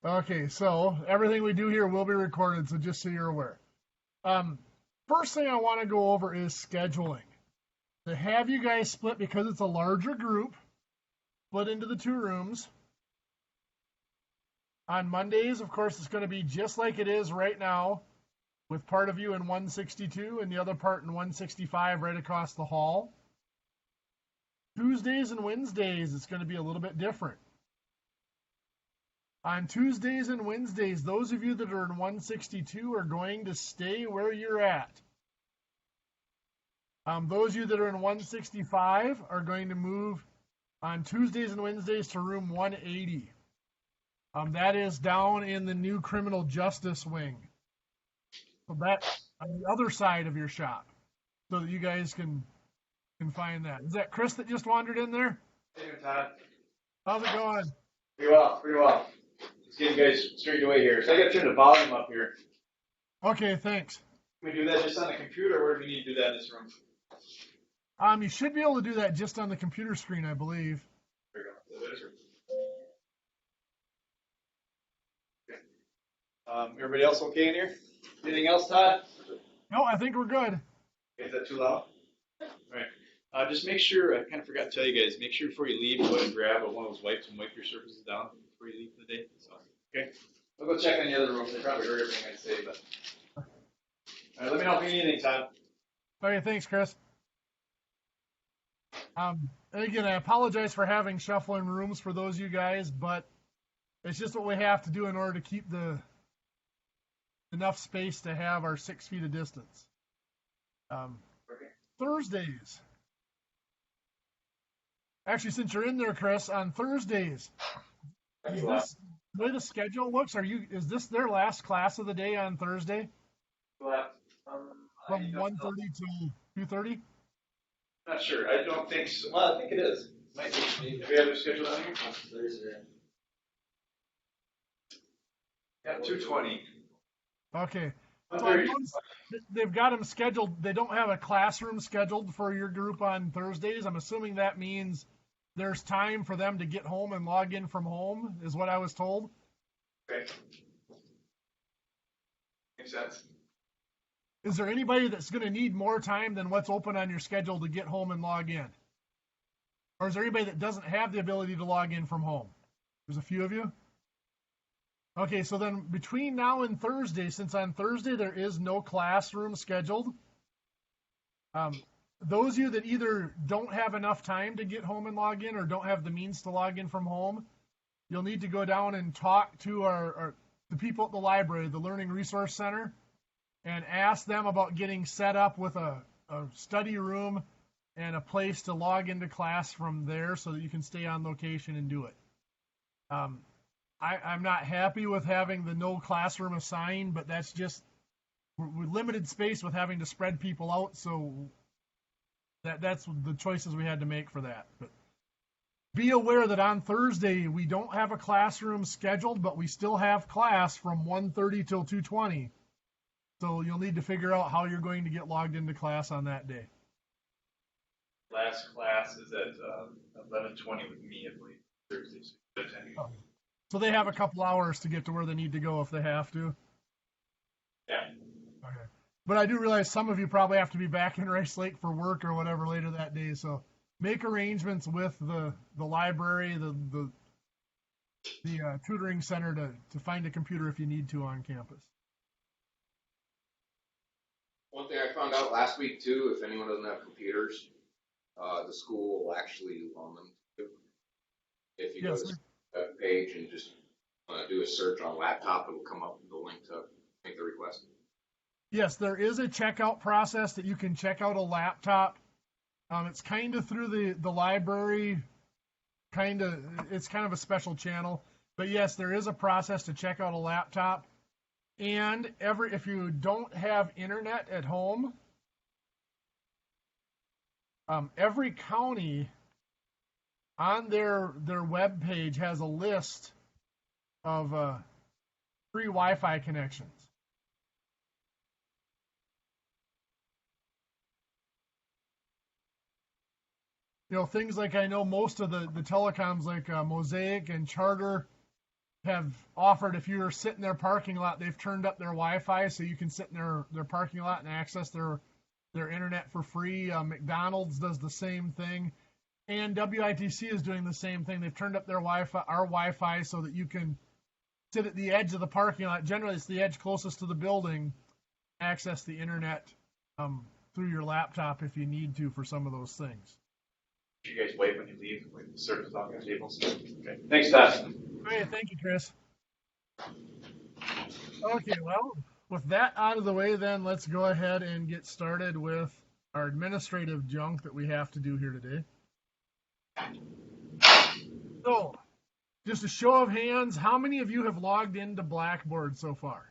Okay, so everything we do here will be recorded, so just so you're aware. Um, First thing I want to go over is scheduling. To have you guys split because it's a larger group, split into the two rooms. On Mondays, of course, it's going to be just like it is right now, with part of you in 162 and the other part in 165 right across the hall. Tuesdays and Wednesdays, it's going to be a little bit different. On Tuesdays and Wednesdays, those of you that are in 162 are going to stay where you're at. Those of you that are in 165 are going to move on Tuesdays and Wednesdays to room 180. That is down in the new criminal justice wing. So that on the other side of your shop, so that you guys can find that. Is that Chris that just wandered in there? Hey, Todd. How's it going? Pretty well, pretty well. Let's get you guys straight away here. So I got to turn the volume up here. Okay, thanks. Can we do that just on the computer, or do we need to do that in this room? You should be able to do that just on the computer screen, I believe. There we go. Okay. Everybody else okay in here? Anything else, Todd? No, I think we're good. Is that too loud? All right. Just make sure, I kind of forgot to tell you guys, make sure before you leave, go ahead and grab one of those wipes and wipe your surfaces down before you leave for the day. So, okay. I'll go check on the other rooms. They probably heard everything I say, but. All right, let me know if you need anything, Todd. Okay, thanks, Chris. And again, I apologize for having shuffling rooms for those of you guys, but it's just what we have to do in order to keep enough space to have our 6 feet of distance. Okay. Thursdays. Actually, since you're in there, Chris, on Thursdays, is this the way the schedule looks? Is this their last class of the day on Thursday? From 1:30 to 2:30? Not sure. I don't think so. Well, I think it is. Might be. Do we have a schedule on here? Thursday. Yeah, 2:20. Okay. So I noticed they've got them scheduled. They don't have a classroom scheduled for your group on Thursdays. I'm assuming that means there's time for them to get home and log in from home, is what I was told. Okay. Makes sense. Is there anybody that's going to need more time than what's open on your schedule to get home and log in? Or is there anybody that doesn't have the ability to log in from home? There's a few of you? Okay, so then between now and Thursday, since on Thursday there is no classroom scheduled, those of you that either don't have enough time to get home and log in or don't have the means to log in from home, you'll need to go down and talk to the people at the library, the Learning Resource Center, and ask them about getting set up with a study room and a place to log into class from there so that you can stay on location and do it. I'm not happy with having the no classroom assigned, but that's just we're limited space with having to spread people out, so that's the choices we had to make for that. But be aware that on Thursday we don't have a classroom scheduled, but we still have class from 1:30 till 2:20. So you'll need to figure out how you're going to get logged into class on that day. Last class is at 11:20 with me, I believe, Thursdays. So they have a couple hours to get to where they need to go if they have to. Yeah. Okay. But I do realize some of you probably have to be back in Rice Lake for work or whatever later that day. So make arrangements with the library, the tutoring center to find a computer if you need to on campus. One thing I found out last week too, if anyone doesn't have computers, the school will actually loan them to you. If you go to the page and just do a search on laptop, it will come up with the link to make the request. Yes, there is a checkout process that you can check out a laptop. It's kind of through the library, it's kind of a special channel. But yes, there is a process to check out a laptop. And if you don't have internet at home, every county on their web page has a list of free Wi-Fi connections. You know, things like I know most of the telecoms like Mosaic and Charter have offered, if you're sitting in their parking lot, they've turned up their Wi-Fi so you can sit in their parking lot and access their internet for free. McDonald's does the same thing, and WITC is doing the same thing. They've turned up their Wi-Fi, our Wi-Fi, so that you can sit at the edge of the parking lot. Generally, it's the edge closest to the building. Access the internet through your laptop if you need to for some of those things. You guys wait when you leave, when the service off the tables. Okay. Thanks, Todd. Great, thank you, Chris. Okay, well, with that out of the way, then let's go ahead and get started with our administrative junk that we have to do here today. So, just a show of hands, how many of you have logged into Blackboard so far?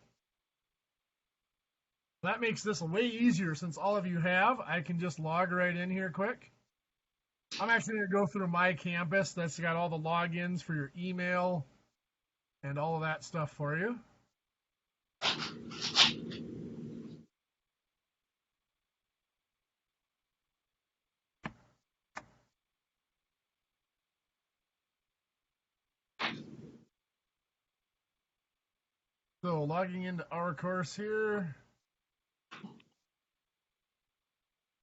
That makes this way easier since all of you have. I can just log right in here quick. I'm actually going to go through My Campus. That's got all the logins for your email and all of that stuff for you. So logging into our course here.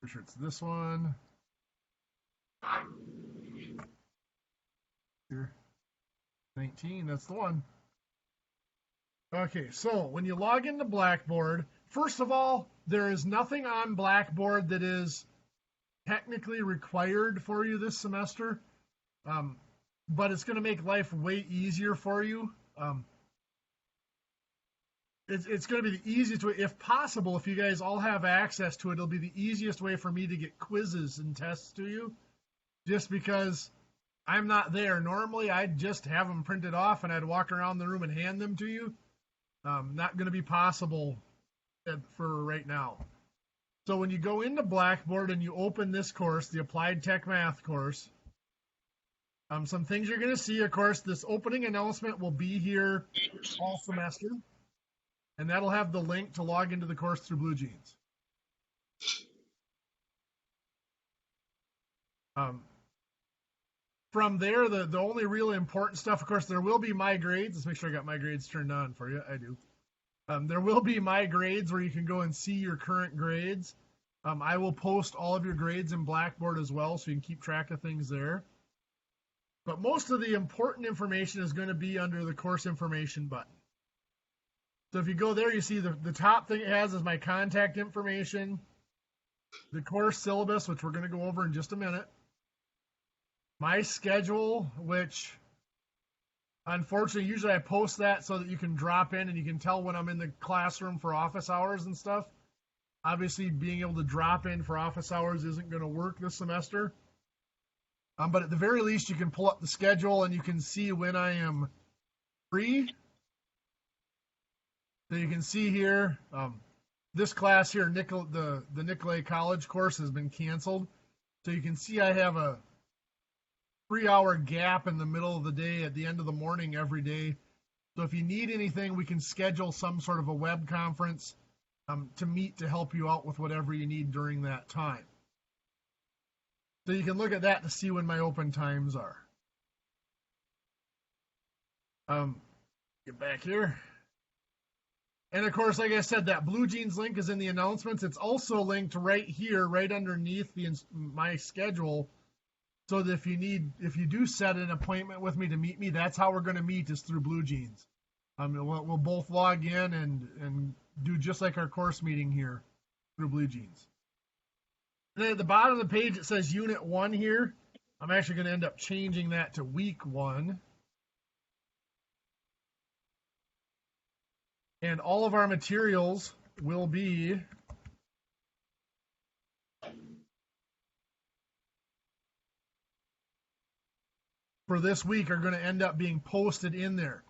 Pretty sure it's this one. Here. 19, that's the one. Okay, so when you log into Blackboard, first of all, there is nothing on Blackboard that is technically required for you this semester, but it's going to make life way easier for you. It's going to be the easiest way, if possible, if you guys all have access to it, it'll be the easiest way for me to get quizzes and tests to you, just because I'm not there. Normally, I'd just have them printed off and I'd walk around the room and hand them to you. Not going to be possible for right now. So when you go into Blackboard and you open this course, the Applied Tech Math course, some things you're going to see, of course, this opening announcement will be here all semester. And that'll have the link to log into the course through BlueJeans. From there, the only really important stuff, of course, there will be My Grades. Let's make sure I got My Grades turned on for you. I do. There will be My Grades where you can go and see your current grades. I will post all of your grades in Blackboard as well, so you can keep track of things there. But most of the important information is going to be under the course information button. So if you go there, you see the top thing it has is my contact information, the course syllabus, which we're going to go over in just a minute, my schedule, which unfortunately usually I post that so that you can drop in and you can tell when I'm in the classroom for office hours and stuff. Obviously, being able to drop in for office hours isn't going to work this semester. But at the very least, you can pull up the schedule and you can see when I am free. So you can see here, this class here, the Nicolet College course has been canceled. So you can see I have a 3-hour gap in the middle of the day at the end of the morning every day. So if you need anything, we can schedule some sort of a web conference to meet to help you out with whatever you need during that time. So you can look at that to see when my open times are. Get back here. And of course, like I said, that BlueJeans link is in the announcements. It's also linked right here, right underneath my schedule. So that if you do set an appointment with me to meet me, that's how we're going to meet, is through BlueJeans. We'll both log in and do just like our course meeting here through BlueJeans. And then at the bottom of the page, it says Unit 1 here. I'm actually going to end up changing that to Week 1. And all of our materials will be for this week are going to end up being posted in there.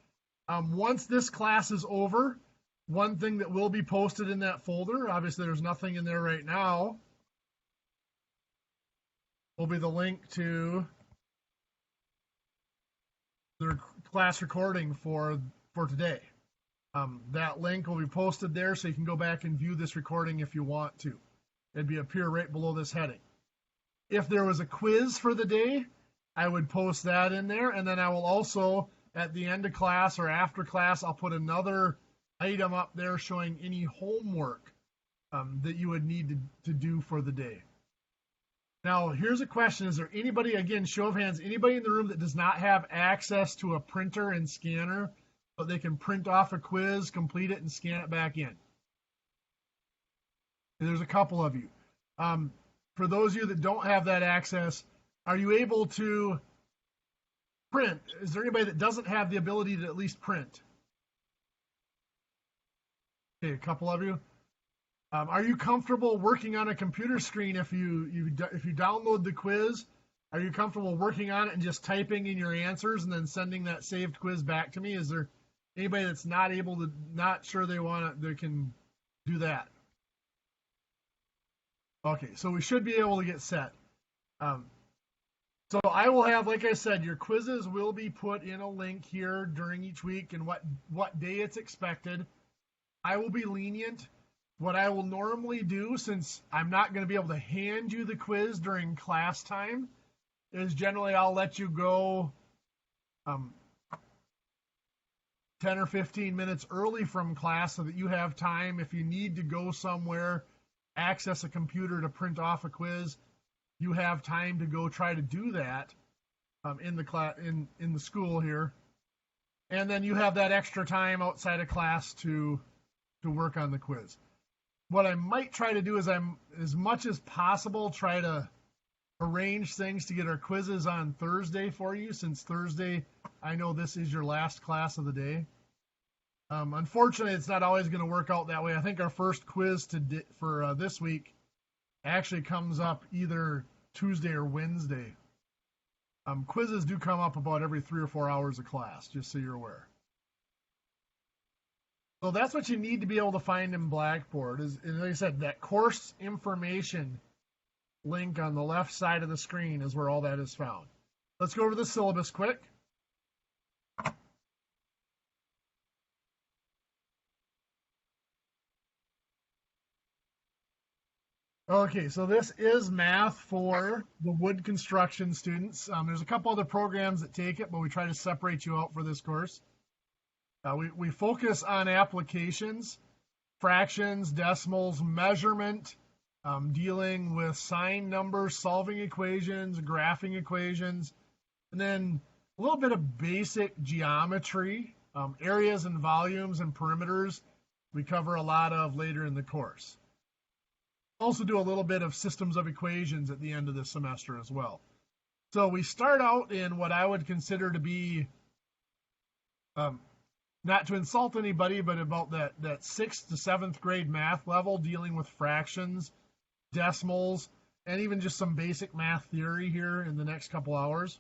Once this class is over, one thing that will be posted in that folder, obviously there's nothing in there right now, will be the link to the class recording for today. That link will be posted there, so you can go back and view this recording if you want to. It'd appear right below this heading. If there was a quiz for the day, I would post that in there, and then I will also at the end of class or after class, I'll put another item up there showing any homework that you would need to do for the day. Now, here's a question. Is there anybody, again, show of hands, anybody in the room that does not have access to a printer and scanner, but they can print off a quiz, complete it, and scan it back in? There's a couple of you. For those of you that don't have that access, are you able to print? Is there anybody that doesn't have the ability to at least print? Okay, a couple of you. Are you comfortable working on a computer screen if you download the quiz? Are you comfortable working on it and just typing in your answers and then sending that saved quiz back to me? Is there anybody that's not sure they can do that? Okay, so we should be able to get set. So I will have, like I said, your quizzes will be put in a link here during each week and what day it's expected. I will be lenient. What I will normally do, since I'm not going to be able to hand you the quiz during class time, is generally I'll let you go 10 or 15 minutes early from class so that you have time. If you need to go somewhere, access a computer to print off a quiz, you have time to go try to do that in the school here. And then you have that extra time outside of class to work on the quiz. What I might try to do is as much as possible, try to arrange things to get our quizzes on Thursday for you, since Thursday, I know this is your last class of the day. Unfortunately, it's not always going to work out that way. I think our first quiz for this week actually comes up either Tuesday or Wednesday. Quizzes do come up about every 3 or 4 hours of class, just so you're aware. So that's what you need to be able to find in Blackboard. And like I said, that course information link on the left side of the screen is where all that is found. Let's go over the syllabus quick. Okay, so this is math for the wood construction students. There's a couple other programs that take it, but we try to separate you out for this course. We focus on applications, fractions, decimals, measurement, dealing with sign numbers, solving equations, graphing equations, and then a little bit of basic geometry, areas and volumes and perimeters we cover a lot of later in the course. Also do a little bit of systems of equations at the end of the semester as well. So we start out in what I would consider to be, not to insult anybody, but about that 6th to 7th grade math level, dealing with fractions, decimals, and even just some basic math theory here in the next couple hours.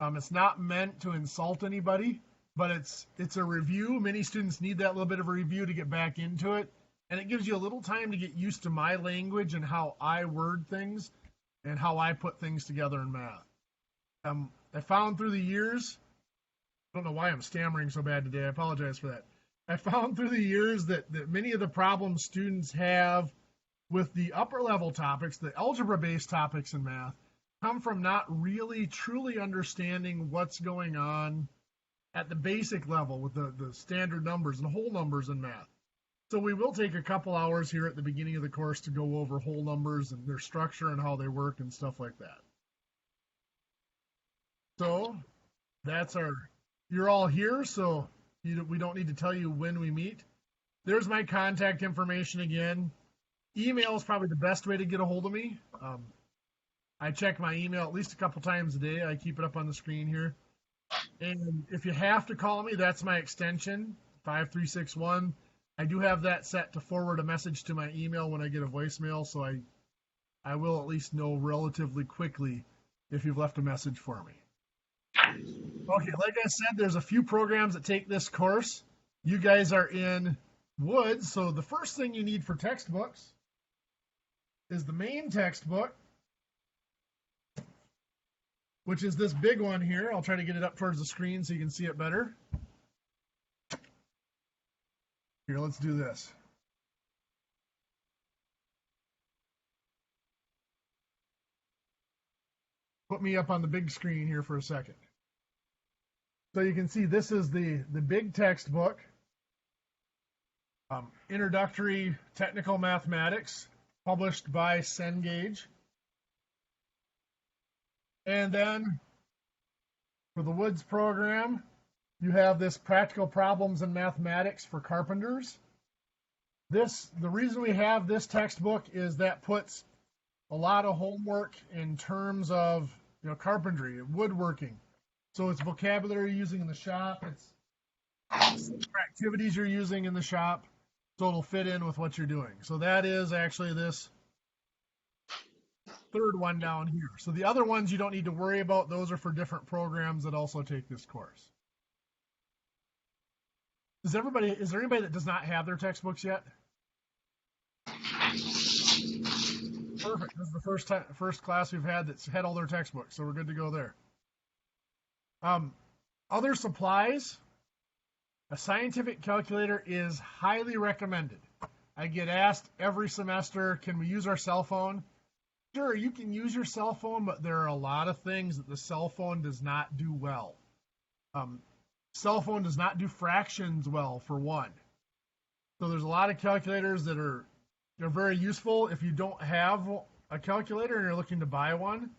It's not meant to insult anybody, but it's a review. Many students need that little bit of a review to get back into it. And it gives you a little time to get used to my language and how I word things and how I put things together in math. I found through the years, I don't know why I'm stammering so bad today. I apologize for that. I found through the years that many of the problems students have with the upper level topics, the algebra-based topics in math, come from not really truly understanding what's going on at the basic level with the standard numbers and whole numbers in math. So we will take a couple hours here at the beginning of the course to go over whole numbers and their structure and how they work and stuff like that. So you're all here, so we don't need to tell you when we meet. There's my contact information again. Email is probably the best way to get a hold of me. I check my email at least a couple times a day. I keep it up on the screen here. And if you have to call me, that's my extension, 5361. I do have that set to forward a message to my email when I get a voicemail, so I will at least know relatively quickly if you've left a message for me. Okay, like I said, there's a few programs that take this course. You guys are in wood, so the first thing you need for textbooks is the main textbook, which is this big one here. I'll try to get it up towards the screen so you can see it better. Here, let's do this. Put me up on the big screen here for a second. So you can see this is the big textbook, Introductory Technical Mathematics, published by Cengage. And then for the Woods program, you have this Practical Problems in Mathematics for Carpenters. The reason we have this textbook is that puts a lot of homework in terms of carpentry, woodworking. So it's vocabulary you're using in the shop, it's activities you're using in the shop, so it'll fit in with what you're doing. So that is actually this third one down here. So the other ones you don't need to worry about. Those are for different programs that also take this course. Is there anybody that does not have their textbooks yet? Perfect. This is the first class we've had that's had all their textbooks, so we're good to go there. Other supplies. A scientific calculator is highly recommended. I get asked every semester, can we use our cell phone? Sure, you can use your cell phone, but there are a lot of things that the cell phone does not do well. Cell phone does not do fractions well, for one. So there's a lot of calculators that they're very useful. If you don't have a calculator and you're looking to buy one,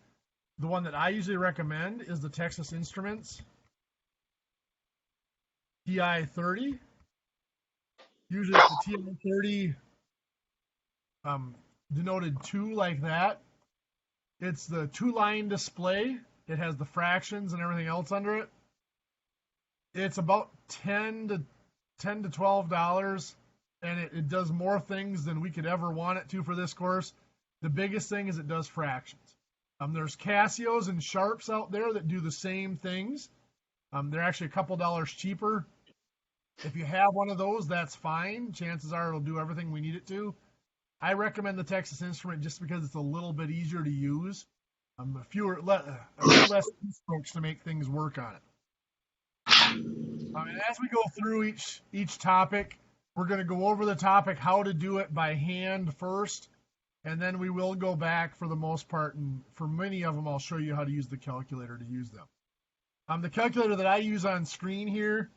the one that I usually recommend is the Texas Instruments TI-30. Usually it's the TI-30 denoted 2 like that. It's the 2-line display. It has the fractions and everything else under it. It's about $10 to $12, and it does more things than we could ever want it to for this course. The biggest thing is it does fractions. There's Casios and Sharps out there that do the same things. They're actually a couple dollars cheaper. If you have one of those, that's fine. Chances are it'll do everything we need it to. I recommend the Texas Instrument just because it's a little bit easier to use. A few less strokes to make things work on it. And as we go through each topic, we're going to go over the topic, how to do it by hand first, and then we will go back for the most part, and for many of them, I'll show you how to use the calculator to use them. The calculator that I use on screen here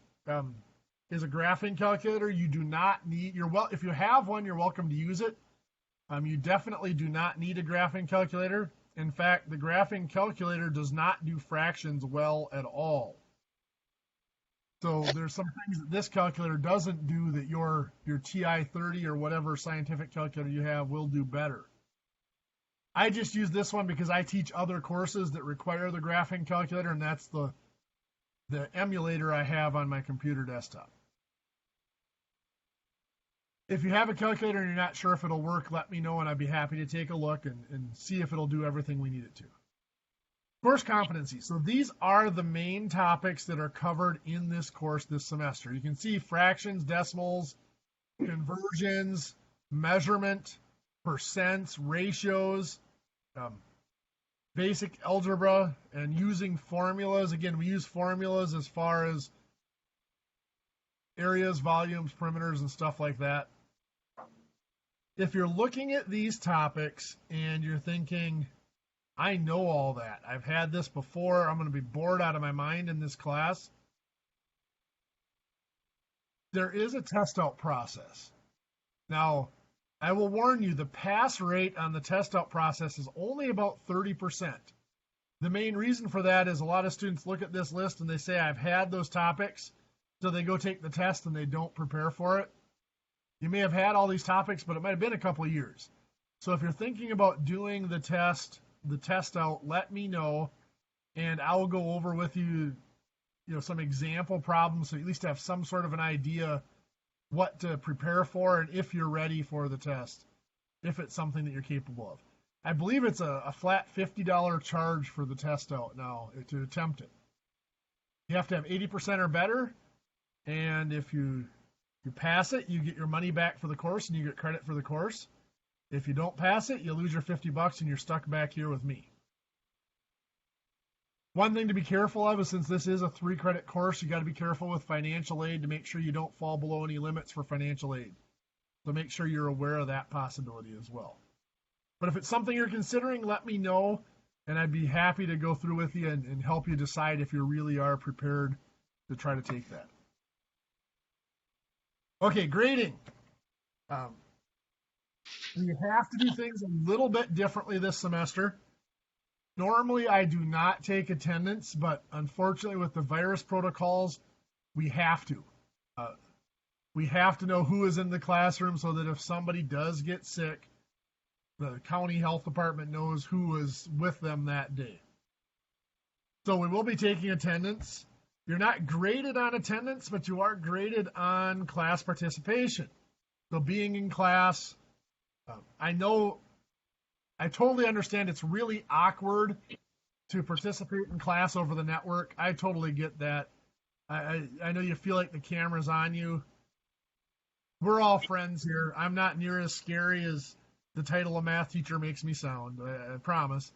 is a graphing calculator. You do not need, if you have one, you're welcome to use it. You definitely do not need a graphing calculator. In fact, the graphing calculator does not do fractions well at all. So there's some things that this calculator doesn't do that your TI-30 or whatever scientific calculator you have will do better. I just use this one because I teach other courses that require the graphing calculator, and that's the emulator I have on my computer desktop. If you have a calculator and you're not sure if it'll work, let me know, and I'd be happy to take a look and see if it'll do everything we need it to. Course competency. So these are the main topics that are covered in this course this semester. You can see fractions, decimals, conversions, measurement, percents, ratios, basic algebra, and using formulas. Again, we use formulas as far as areas, volumes, perimeters, and stuff like that. If you're looking at these topics and you're thinking, I know all that, I've had this before, I'm going to be bored out of my mind in this class, there is a test out process. Now, I will warn you, the pass rate on the test out process is only about 30%. The main reason for that is a lot of students look at this list and they say, I've had those topics, so they go take the test and they don't prepare for it. You may have had all these topics, but it might have been a couple of years. So if you're thinking about doing the test out, let me know, and I'll go over with you, some example problems, so you at least have some sort of an idea what to prepare for and if you're ready for the test, if it's something that you're capable of. I believe it's a flat $50 charge for the test out now to attempt it. You have to have 80% or better, and if you pass it, you get your money back for the course and you get credit for the course. If you don't pass it, you lose your $50 and you're stuck back here with me. One thing to be careful of is, since this is a 3-credit course, you got to be careful with financial aid to make sure you don't fall below any limits for financial aid. So make sure you're aware of that possibility as well. But if it's something you're considering, let me know, and I'd be happy to go through with you and help you decide if you really are prepared to try to take that. Okay, grading. We have to do things a little bit differently this semester. Normally, I do not take attendance, but unfortunately, with the virus protocols, we have to. We have to know who is in the classroom so that if somebody does get sick, the county health department knows who was with them that day. So we will be taking attendance. You're not graded on attendance, but you are graded on class participation. So being in class, I totally understand it's really awkward to participate in class over the network. I totally get that. I know you feel like the camera's on you. We're all friends here. I'm not near as scary as the title of math teacher makes me sound. I promise.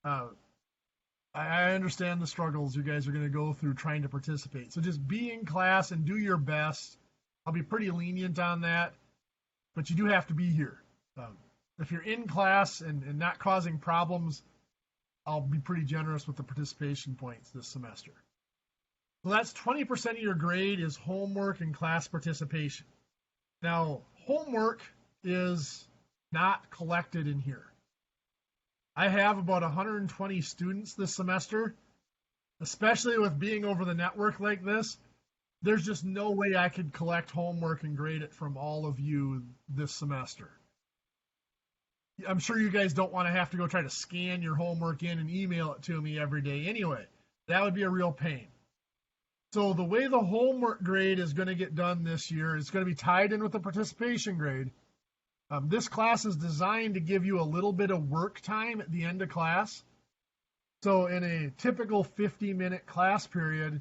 I understand the struggles you guys are going to go through trying to participate. So just be in class and do your best. I'll be pretty lenient on that, but you do have to be here. If you're in class and not causing problems, I'll be pretty generous with the participation points this semester. So that's 20% of your grade is homework and class participation. Now, homework is not collected in here. I have about 120 students this semester, especially with being over the network like this. There's just no way I could collect homework and grade it from all of you this semester. I'm sure you guys don't want to have to go try to scan your homework in and email it to me every day anyway. That would be a real pain. So the way the homework grade is going to get done this year is going to be tied in with the participation grade. This class is designed to give you a little bit of work time at the end of class. So in a typical 50-minute class period,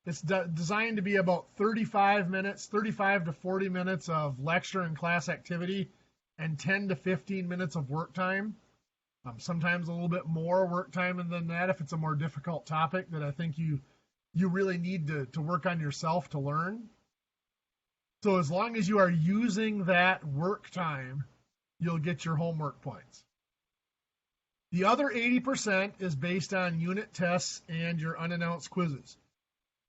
it's designed to be about 35 to 40 minutes of lecture and class activity and 10 to 15 minutes of work time. Sometimes a little bit more work time than that if it's a more difficult topic that I think you really need to work on yourself to learn. So as long as you are using that work time, you'll get your homework points. The other 80% is based on unit tests and your unannounced quizzes.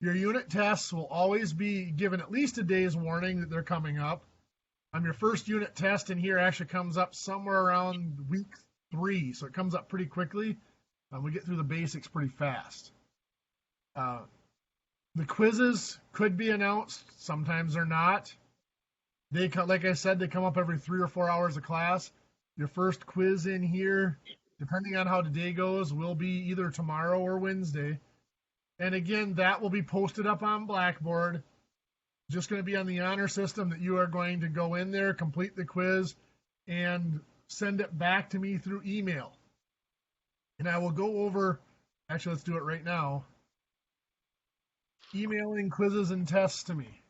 Your unit tests will always be given at least a day's warning that they're coming up. Your first unit test in here actually comes up somewhere around week 3, so it comes up pretty quickly. We get through the basics pretty fast. The quizzes could be announced. Sometimes they're not. Like I said, they come up every 3 or 4 hours of class. Your first quiz in here, depending on how today goes, will be either tomorrow or Wednesday. And again, that will be posted up on Blackboard. Just going to be on the honor system that you are going to go in there, complete the quiz, and send it back to me through email. And I will go over, actually, let's do it right now. Emailing quizzes and tests to me.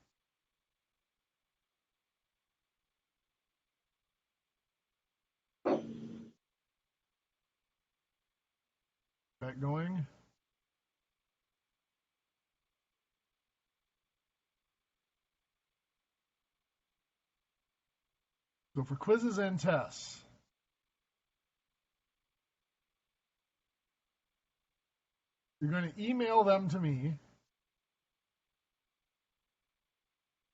Back going. So for quizzes and tests, you're going to email them to me.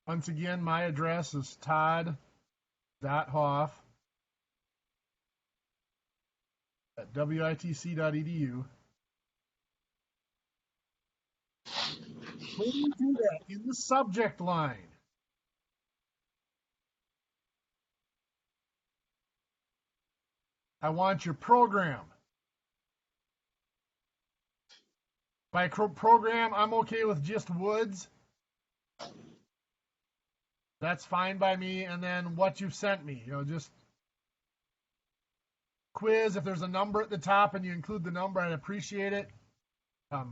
Once again, my address is todd.hoff@witc.edu. When you do that, in the subject line, I want your program. By program, I'm okay with just Woods. That's fine by me. And then what you've sent me, just quiz. If there's a number at the top and you include the number, I'd appreciate it. But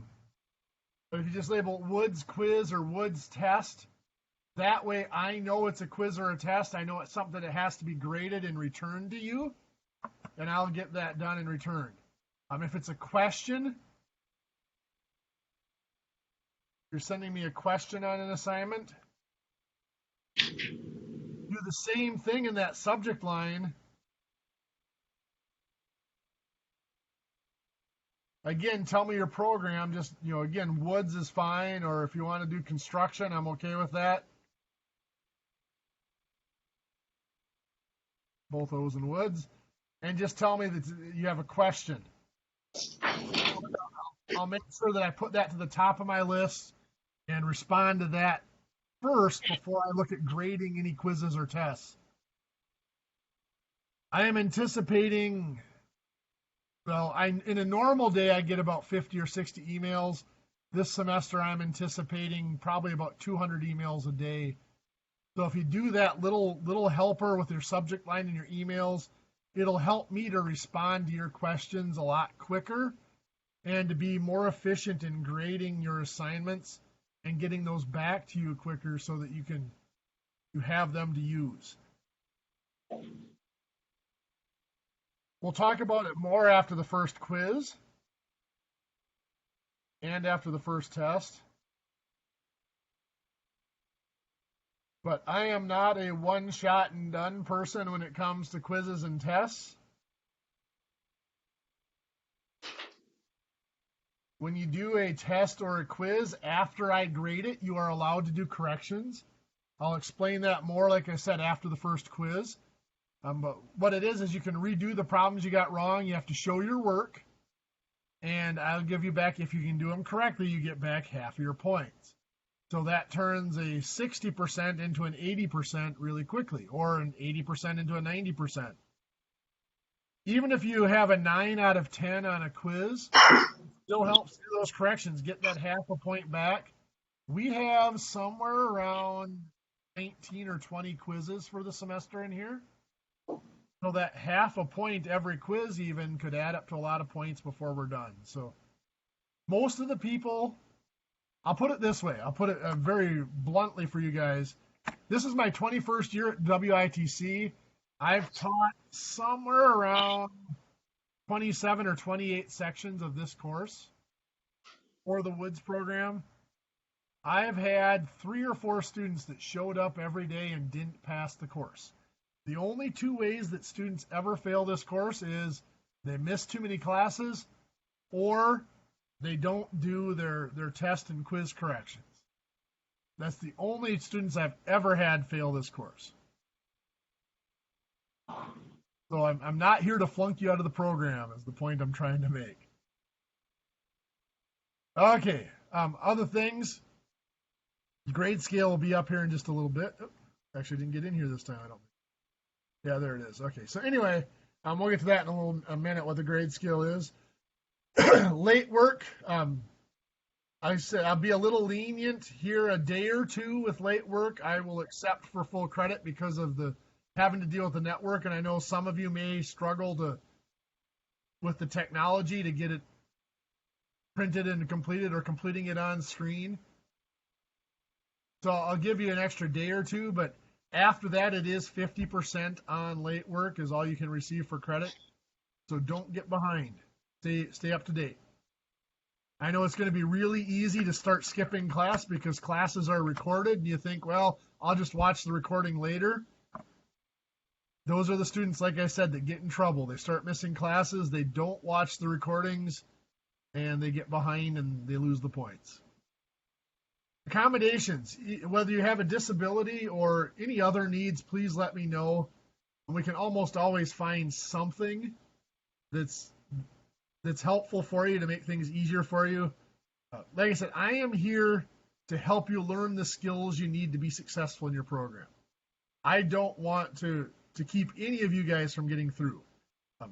if you just label Woods quiz or Woods test, that way I know it's a quiz or a test. I know it's something that has to be graded and returned to you, and I'll get that done and returned. If it's a question, you're sending me a question on an assignment, do the same thing in that subject line. Again, tell me your program. Just, again, woods is fine, or if you want to do construction, I'm okay with that. Both those in woods. And just tell me that you have a question. I'll make sure that I put that to the top of my list and respond to that first before I look at grading any quizzes or tests. I am anticipating, in a normal day, I get about 50 or 60 emails. This semester, I'm anticipating probably about 200 emails a day. So if you do that little helper with your subject line in your emails, it'll help me to respond to your questions a lot quicker and to be more efficient in grading your assignments and getting those back to you quicker so that you have them to use. We'll talk about it more after the first quiz and after the first test. But I am not a one-shot and done person when it comes to quizzes and tests. When you do a test or a quiz, after I grade it, you are allowed to do corrections. I'll explain that more, like I said, after the first quiz. But what it is you can redo the problems you got wrong. You have to show your work. And I'll give you back, if you can do them correctly, you get back half of your points. So that turns a 60% into an 80% really quickly, or an 80% into a 90%. Even if you have a 9 out of 10 on a quiz, it still helps do those corrections, get that half a point back. We have somewhere around 19 or 20 quizzes for the semester in here. So that half a point every quiz even could add up to a lot of points before we're done. So most of the people, I'll put it this way. I'll put it very bluntly for you guys. This is my 21st year at WITC. I've taught somewhere around 27 or 28 sections of this course for the Woods program. I've had 3 or 4 students that showed up every day and didn't pass the course. The only 2 ways that students ever fail this course is they miss too many classes or they don't do their test and quiz corrections. That's the only students I've ever had fail this course. So I'm not here to flunk you out of the program, is the point I'm trying to make. Okay, other things. The grade scale will be up here in just a little bit. Oh, actually, didn't get in here this time, I don't think. Yeah, there it is. Okay, so anyway, we'll get to that in a minute, what the grade scale is. Late work, I said I'll be a little lenient here, a day or 2 with late work. I will accept for full credit because of the having to deal with the network, and I know some of you may struggle with the technology to get it printed and completed or completing it on screen. So I'll give you an extra day or 2, but after that, it is 50% on late work is all you can receive for credit. So don't get behind. Stay up to date. I know it's going to be really easy to start skipping class because classes are recorded, and you think, well, I'll just watch the recording later. Those are the students, like I said, that get in trouble. They start missing classes, they don't watch the recordings, and they get behind and they lose the points. Accommodations, whether you have a disability or any other needs, please let me know. We can almost always find something that's helpful for you to make things easier for you. Like I said, I am here to help you learn the skills you need to be successful in your program. I don't want to keep any of you guys from getting through.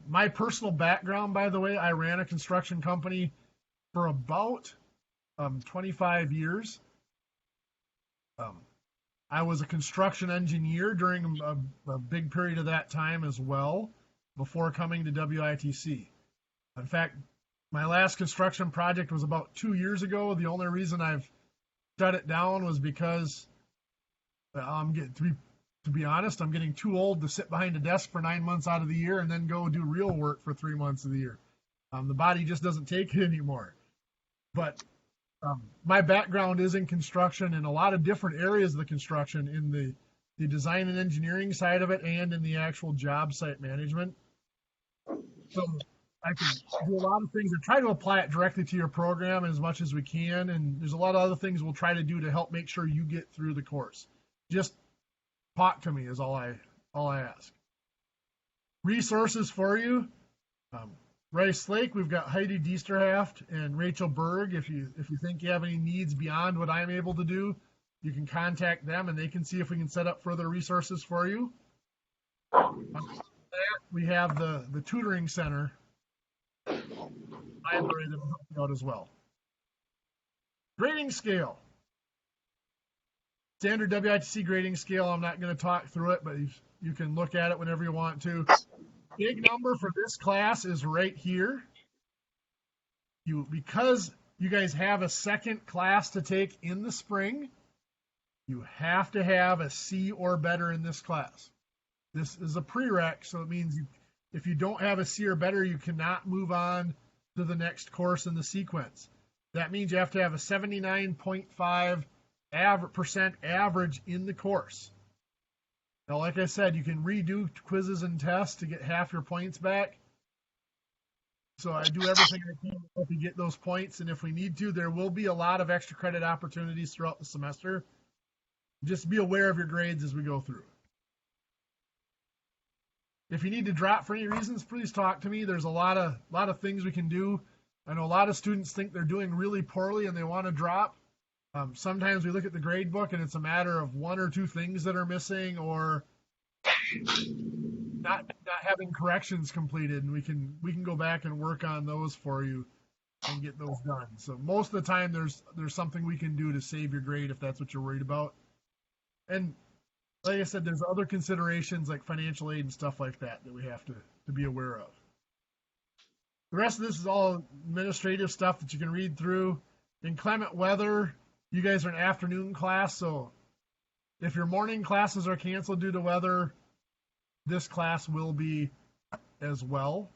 My personal background, by the way, I ran a construction company for about 25 years. I was a construction engineer during a big period of that time as well, before coming to WITC. In fact, my last construction project was about 2 years ago. The only reason I've shut it down was because, to be honest, I'm getting too old to sit behind a desk for 9 months out of the year and then go do real work for 3 months of the year. The body just doesn't take it anymore. But my background is in construction in a lot of different areas of the construction, in the design and engineering side of it and in the actual job site management. So I can do a lot of things and try to apply it directly to your program as much as we can. And there's a lot of other things we'll try to do to help make sure you get through the course. Just talk to me is all I ask. Resources for you. Rice Lake, we've got Heidi Diesterhaft and Rachel Berg. If you think you have any needs beyond what I'm able to do, you can contact them and they can see if we can set up further resources for you. We have the tutoring center library that will help you out as well. Grading scale. Standard WITC grading scale. I'm not going to talk through it, but you can look at it whenever you want to. Big number for this class is right here. Because you guys have a second class to take in the spring, you have to have a C or better in this class. This is a prereq, so it means if you don't have a C or better, you cannot move on to the next course in the sequence. That means you have to have a 79.5% average in the course. Now, like I said, you can redo quizzes and tests to get half your points back. So I do everything I can to help you get those points, and if we need to, there will be a lot of extra credit opportunities throughout the semester. Just be aware of your grades as we go through. If you need to drop for any reasons, please talk to me. There's a lot of things we can do. I know a lot of students think they're doing really poorly and they want to drop. Sometimes we look at the grade book and it's a matter of one or two things that are missing or not having corrections completed, and we can go back and work on those for you and get those done. So most of the time there's something we can do to save your grade if that's what you're worried about. And like I said, there's other considerations like financial aid and stuff like that we have to be aware of. The rest of this is all administrative stuff that you can read through. Inclement weather, you guys are an afternoon class, so if your morning classes are canceled due to weather, this class will be as well.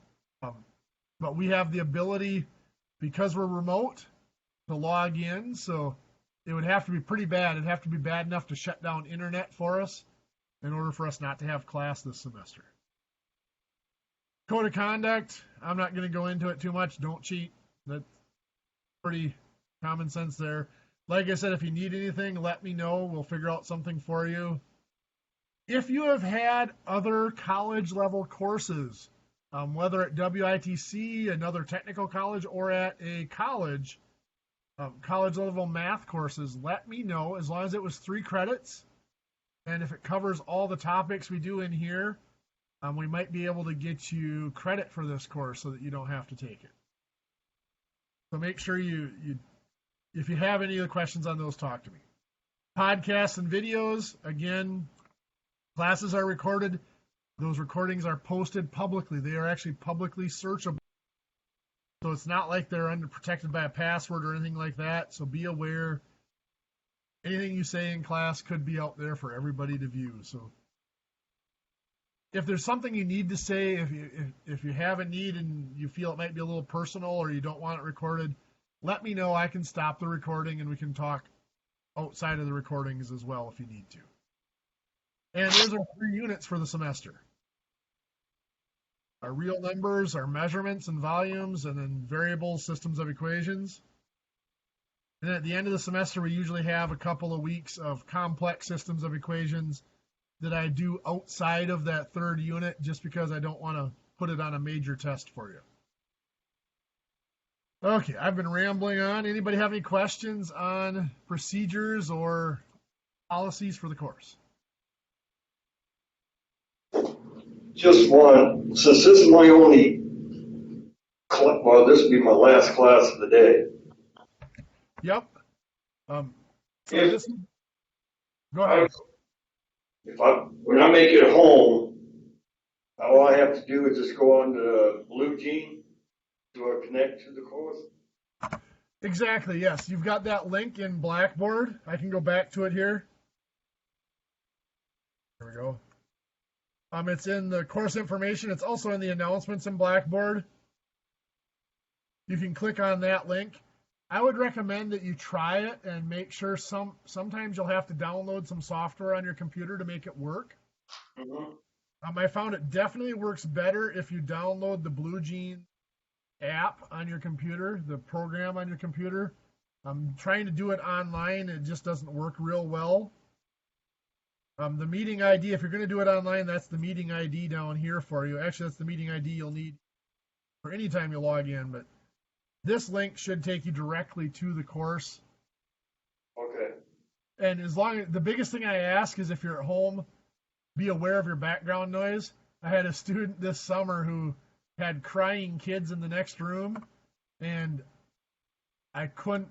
But we have the ability, because we're remote, to log in, so it would have to be pretty bad. It'd have to be bad enough to shut down internet for us in order for us not to have class this semester. Code of conduct, I'm not going to go into it too much. Don't cheat. That's pretty common sense there. Like I said, if you need anything, let me know. We'll figure out something for you. If you have had other college level courses, whether at WITC, another technical college, or at a college level math courses, let me know. As long as it was 3 credits, and if it covers all the topics we do in here, we might be able to get you credit for this course so that you don't have to take it. So make sure if you have any other questions on those, talk to me. Podcasts and videos, again, classes are recorded. Those recordings are posted publicly. They are actually publicly searchable. So it's not like they're protected by a password or anything like that. So be aware. Anything you say in class could be out there for everybody to view. So if there's something you need to say, if you have a need and you feel it might be a little personal or you don't want it recorded, let me know. I can stop the recording and we can talk outside of the recordings as well if you need to. And those are 3 units for the semester. Our real numbers, our measurements and volumes, and then variables, systems of equations. And then at the end of the semester, we usually have a couple of weeks of complex systems of equations that I do outside of that 3rd unit just because I don't want to put it on a major test for you. Okay, I've been rambling on. Anybody have any questions on procedures or policies for the course? Just one. Since this is my only, this will be my last class of the day. Yep. Go ahead. When I make it home, all I have to do is just go on to Blue Gene to connect to the course. Exactly, yes. You've got that link in Blackboard. I can go back to it here. There we go. It's in the course information. It's also in the announcements in Blackboard. You can click on that link. I would recommend that you try it and make sure sometimes you'll have to download some software on your computer to make it work. Mm-hmm. I found it definitely works better if you download the Blue Gene app on your computer, the program on your computer. I'm trying to do it online. It just doesn't work real well. The meeting ID, if you're going to do it online, that's the meeting ID down here for you. Actually, that's the meeting ID you'll need for any time you log in. But this link should take you directly to the course. Okay. And the biggest thing I ask is if you're at home, be aware of your background noise. I had a student this summer who had crying kids in the next room, and I couldn't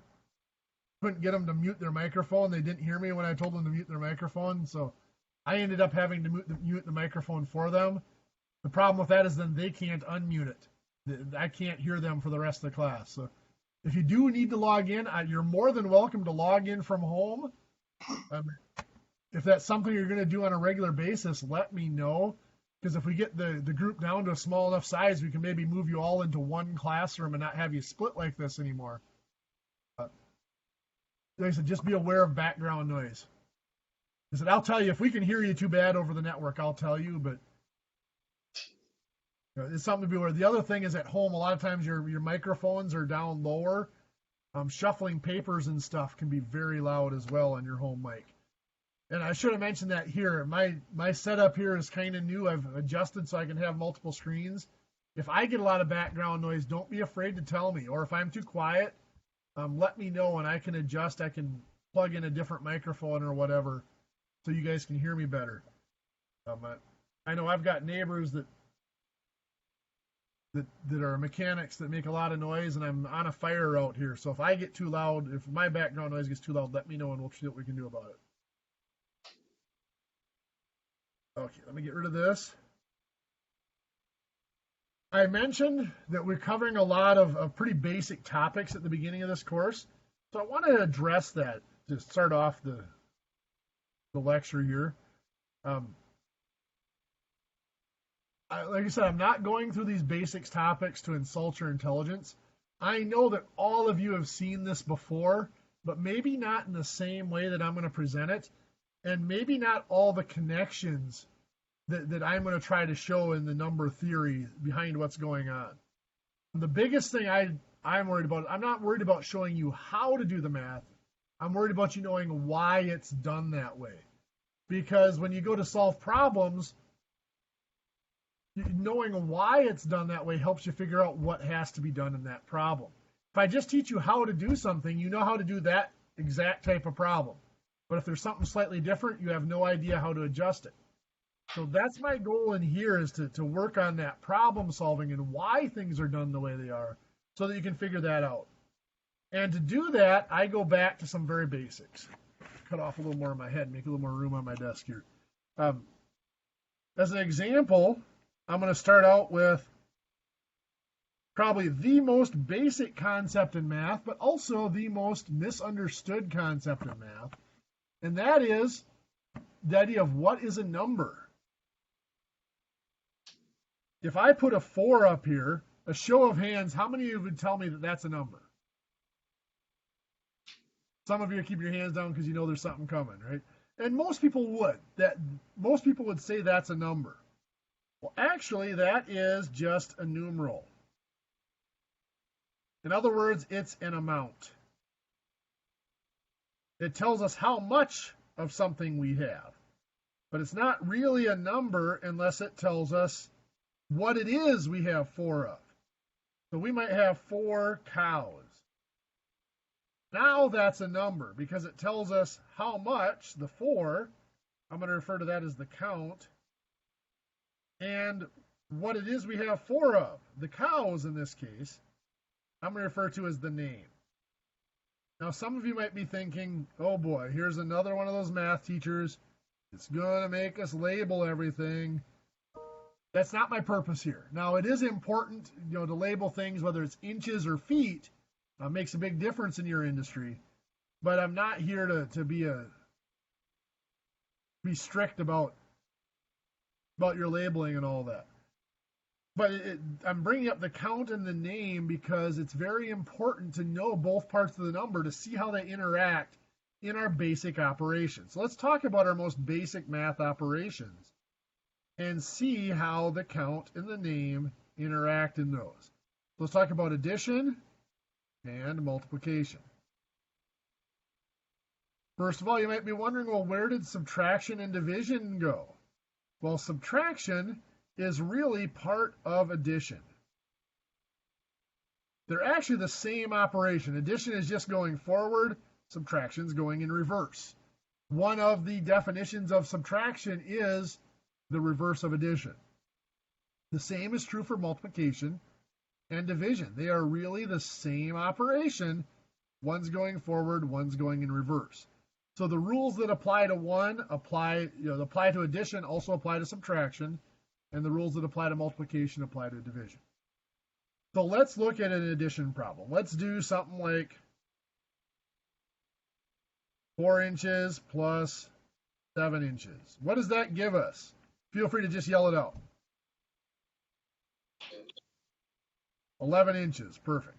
get them to mute their microphone. They didn't hear me when I told them to mute their microphone, so I ended up having to mute the microphone for them. The problem with that is then they can't unmute it. I can't hear them for the rest of the class. So if you do need to log in, you're more than welcome to log in from home. If that's something you're going to do on a regular basis, let me know. Because if we get the group down to a small enough size, we can maybe move you all into one classroom and not have you split like this anymore. Like I said, just be aware of background noise. I said, I'll tell you, if we can hear you too bad over the network, I'll tell you, but it's something to be aware. The other thing is at home, a lot of times your microphones are down lower. Shuffling papers and stuff can be very loud as well on your home mic. And I should have mentioned that here. My setup here is kind of new. I've adjusted so I can have multiple screens. If I get a lot of background noise, don't be afraid to tell me. Or if I'm too quiet, let me know and I can adjust. I can plug in a different microphone or whatever so you guys can hear me better. I know I've got neighbors that are mechanics that make a lot of noise, and I'm on a fire route here. So if I get too loud, if my background noise gets too loud, let me know and we'll see what we can do about it. Okay, let me get rid of this. I mentioned that we're covering a lot of pretty basic topics at the beginning of this course. So I want to address that to start off the lecture here. Like I said, I'm not going through these basics topics to insult your intelligence. I know that all of you have seen this before, but maybe not in the same way that I'm going to present it, and maybe not all the connections that I'm going to try to show in the number theory behind what's going on. The biggest thing I'm worried about, I'm not worried about showing you how to do the math. I'm worried about you knowing why it's done that way. Because when you go to solve problems, knowing why it's done that way helps you figure out what has to be done in that problem. If I just teach you how to do something, you know how to do that exact type of problem. But if there's something slightly different, you have no idea how to adjust it. So that's my goal in here, is to work on that problem solving and why things are done the way they are so that you can figure that out. And to do that, I go back to some very basics. Cut off a little more of my head, make a little more room on my desk here. As an example, I'm going to start out with probably the most basic concept in math, but also the most misunderstood concept in math. And that is the idea of what is a number. If I put a 4 up here, a show of hands, how many of you would tell me that that's a number? Some of you keep your hands down because you know there's something coming, right? And most people would. Most people would say that's a number. Well, actually, that is just a numeral. In other words, it's an amount. It tells us how much of something we have. But it's not really a number unless it tells us what it is we have 4 of. So we might have 4 cows. Now that's a number because it tells us how much, the 4, I'm going to refer to that as the count, and what it is we have 4 of. The cows, in this case, I'm going to refer to as the name. Now, some of you might be thinking, oh boy, here's another one of those math teachers. It's going to make us label everything. That's not my purpose here. Now, it is important, to label things, whether it's inches or feet. Makes a big difference in your industry. But I'm not here to be strict about your labeling and all that. But I'm bringing up the count and the name because it's very important to know both parts of the number to see how they interact in our basic operations. So let's talk about our most basic math operations and see how the count and the name interact in those. Let's talk about addition and multiplication. First of all, you might be wondering, well, where did subtraction and division go? Well, subtraction is really part of addition. They're actually the same operation. Addition is just going forward, subtraction is going in reverse. One of the definitions of subtraction is the reverse of addition. The same is true for multiplication and division. They are really the same operation. One's going forward, one's going in reverse. So the rules that apply to one apply to addition, also apply to subtraction, and the rules that apply to multiplication apply to division. So let's look at an addition problem. Let's do something like 4 inches plus 7 inches. What does that give us? Feel free to just yell it out. 11 inches, perfect.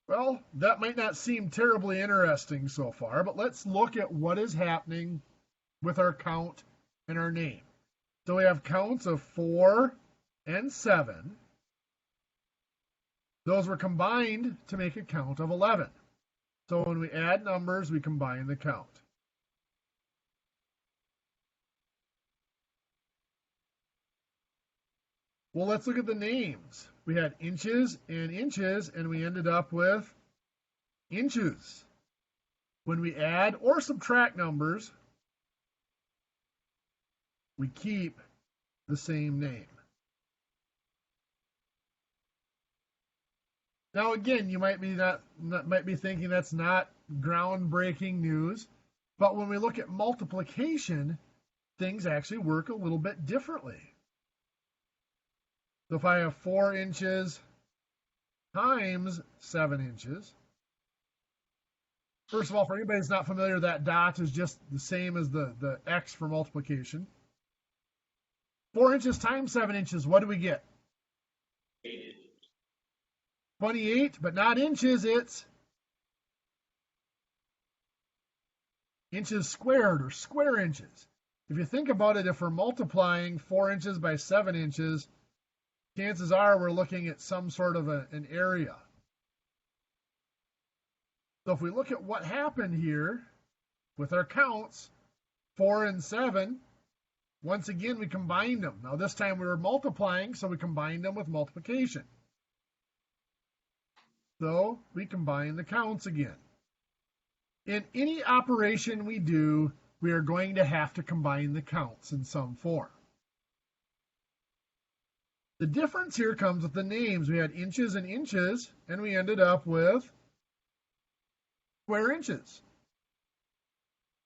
Well, that might not seem terribly interesting so far, but let's look at what is happening with our count and our name. So we have counts of 4 and 7. Those were combined to make a count of 11. So when we add numbers, we combine the count. Well, let's look at the names. We had inches, and we ended up with inches. When we add or subtract numbers, we keep the same name. Now, again, you might be thinking that's not groundbreaking news, but when we look at multiplication, things actually work a little bit differently. So if I have 4 inches times 7 inches, first of all, for anybody that's not familiar, that dot is just the same as the X for multiplication. 4 inches times 7 inches, what do we get? 28, but not inches, it's inches squared, or square inches. If you think about it, if we're multiplying 4 inches by 7 inches, chances are we're looking at some sort of an area. So if we look at what happened here with our counts, 4 and 7, once again we combined them. Now this time we were multiplying, so we combined them with multiplication. So we combine the counts again. In any operation we do, we are going to have to combine the counts in some form. The difference here comes with the names. We had inches and inches, and we ended up with square inches.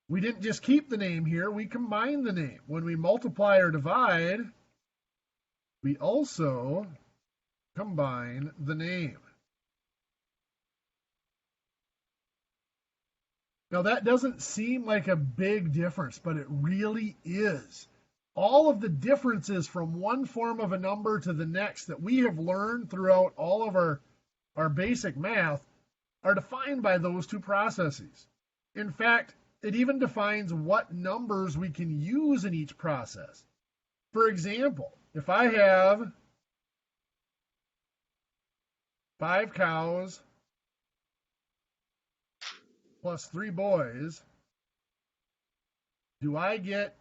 We didn't just keep the name here, we combined the name. When we multiply or divide, we also combine the name. Now that doesn't seem like a big difference, but it really is. All of the differences from one form of a number to the next that we have learned throughout all of our basic math are defined by those two processes. In fact, it even defines what numbers we can use in each process. For example, if I have 5 cows plus 3 boys, do I get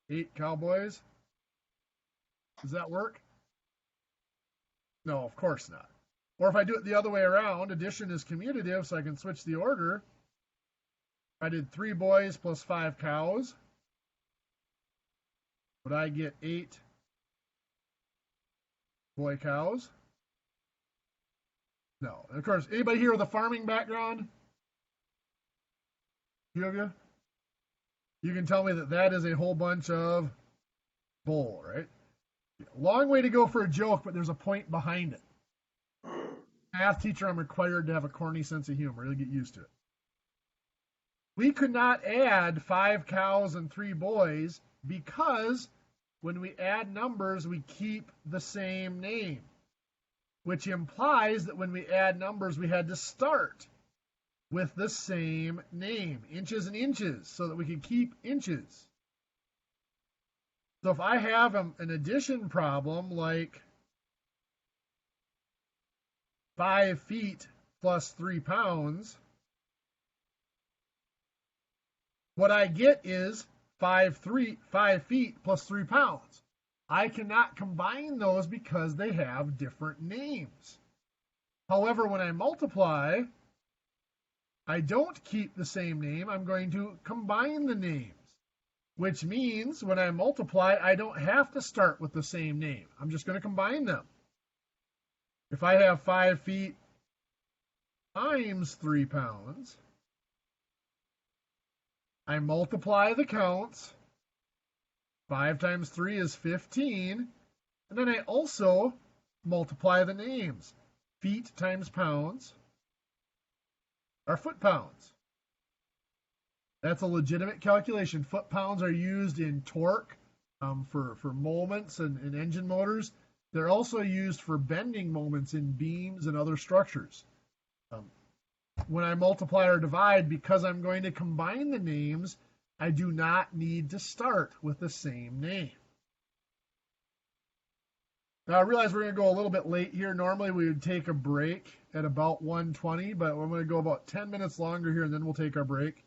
8 cowboys? Does that work? No, of course not. Or if I do it the other way around, addition is commutative, so I can switch the order. If I did 3 boys plus 5 cows, would I get 8 boy cows? No. And of course, anybody here with a farming background? Few of you? You can tell me that that is a whole bunch of bull, right? Long way to go for a joke, but there's a point behind it. Math teacher, I'm required to have a corny sense of humor. You'll get used to it. We could not add 5 cows and 3 boys because when we add numbers, we keep the same name, which implies that when we add numbers, we had to start with the same name, inches and inches, so that we could keep inches. So if I have an addition problem like 5 feet plus 3 pounds, what I get is 5 feet plus 3 pounds. I cannot combine those because they have different names. However, when I multiply, I don't keep the same name. I'm going to combine the names, which means when I multiply, I don't have to start with the same name. I'm just going to combine them. If I have 5 feet times 3 pounds, I multiply the counts. 5 times 3 is 15. And then I also multiply the names. Feet times pounds are foot-pounds. That's a legitimate calculation. Foot-pounds are used in torque for moments and engine motors. They're also used for bending moments in beams and other structures. When I multiply or divide, because I'm going to combine the names, I do not need to start with the same name. Now, I realize we're going to go a little bit late here. Normally, we would take a break at about 1:20, but we're going to go about 10 minutes longer here, and then we'll take our break.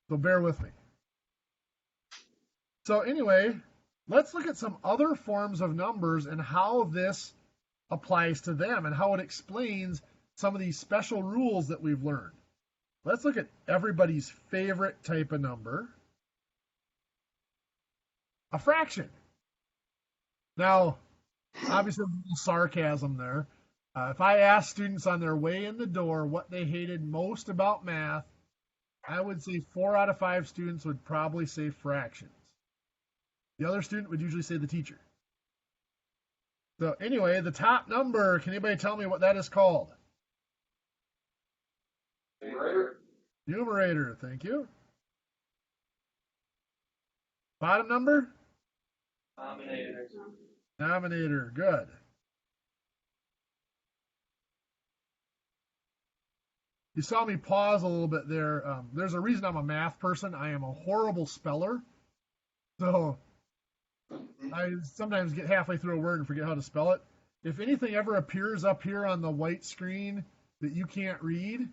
So bear with me. So anyway, let's look at some other forms of numbers and how this applies to them and how it explains some of these special rules that we've learned. Let's look at everybody's favorite type of number, a fraction. Now, obviously, a little sarcasm there. If I asked students on their way in the door what they hated most about math, I would say 4 out of 5 students would probably say fractions. The other student would usually say the teacher. So anyway, the top number, can anybody tell me what that is called? Numerator. Numerator, thank you. Bottom number? Denominator. Denominator, good. You saw me pause a little bit there. There's a reason I'm a math person. I am a horrible speller. So I sometimes get halfway through a word and forget how to spell it. If anything ever appears up here on the white screen that you can't read,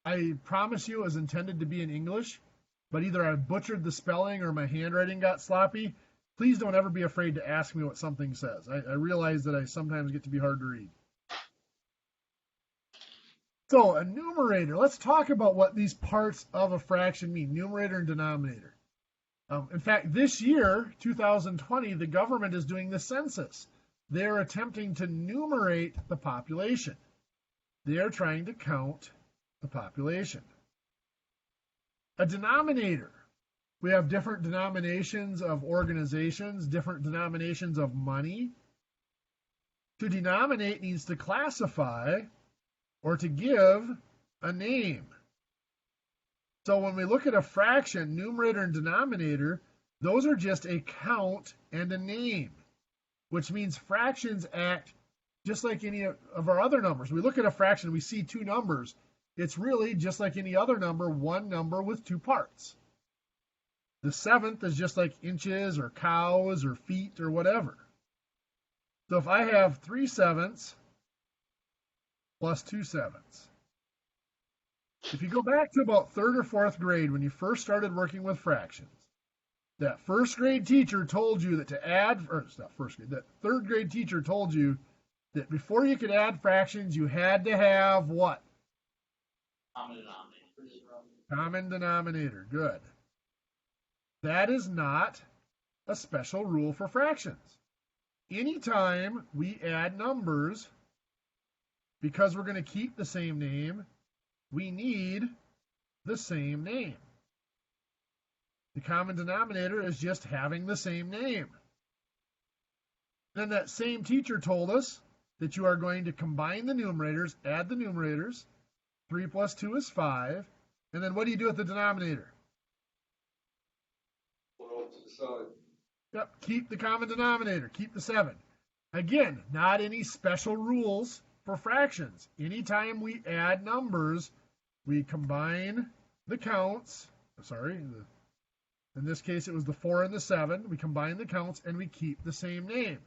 I promise you it was intended to be in English, but either I butchered the spelling or my handwriting got sloppy. Please don't ever be afraid to ask me what something says. I realize that I sometimes get to be hard to read. So a numerator, let's talk about what these parts of a fraction mean, numerator and denominator. In fact, this year, 2020, the government is doing the census. They're attempting to numerate the population. They are trying to count the population. A denominator. We have different denominations of organizations, different denominations of money. To denominate means to classify or to give a name. So when we look at a fraction, numerator and denominator, those are just a count and a name, which means fractions act just like any of our other numbers. We look at a fraction, we see 2 numbers. It's really just like any other number, one number with 2 parts. The 7th is just like inches or cows or feet or whatever. So if I have 3/7 plus 2/7. If you go back to about 3rd or 4th grade, when you first started working with fractions, that 1st grade teacher told you that to add, or it's not 1st grade, that 3rd grade teacher told you that before you could add fractions, you had to have what? Common denominator. Common denominator, good. That is not a special rule for fractions. Anytime we add numbers, because we're going to keep the same name, we need the same name. The common denominator is just having the same name. Then that same teacher told us that you are going to combine the numerators, add the numerators. 3 plus 2 is 5. And then what do you do with the denominator? Yep, keep the common denominator, keep the 7. Again, not any special rules for fractions. Anytime we add numbers, we combine the counts. In this case, it was the 4 and the 7. We combine the counts and we keep the same name.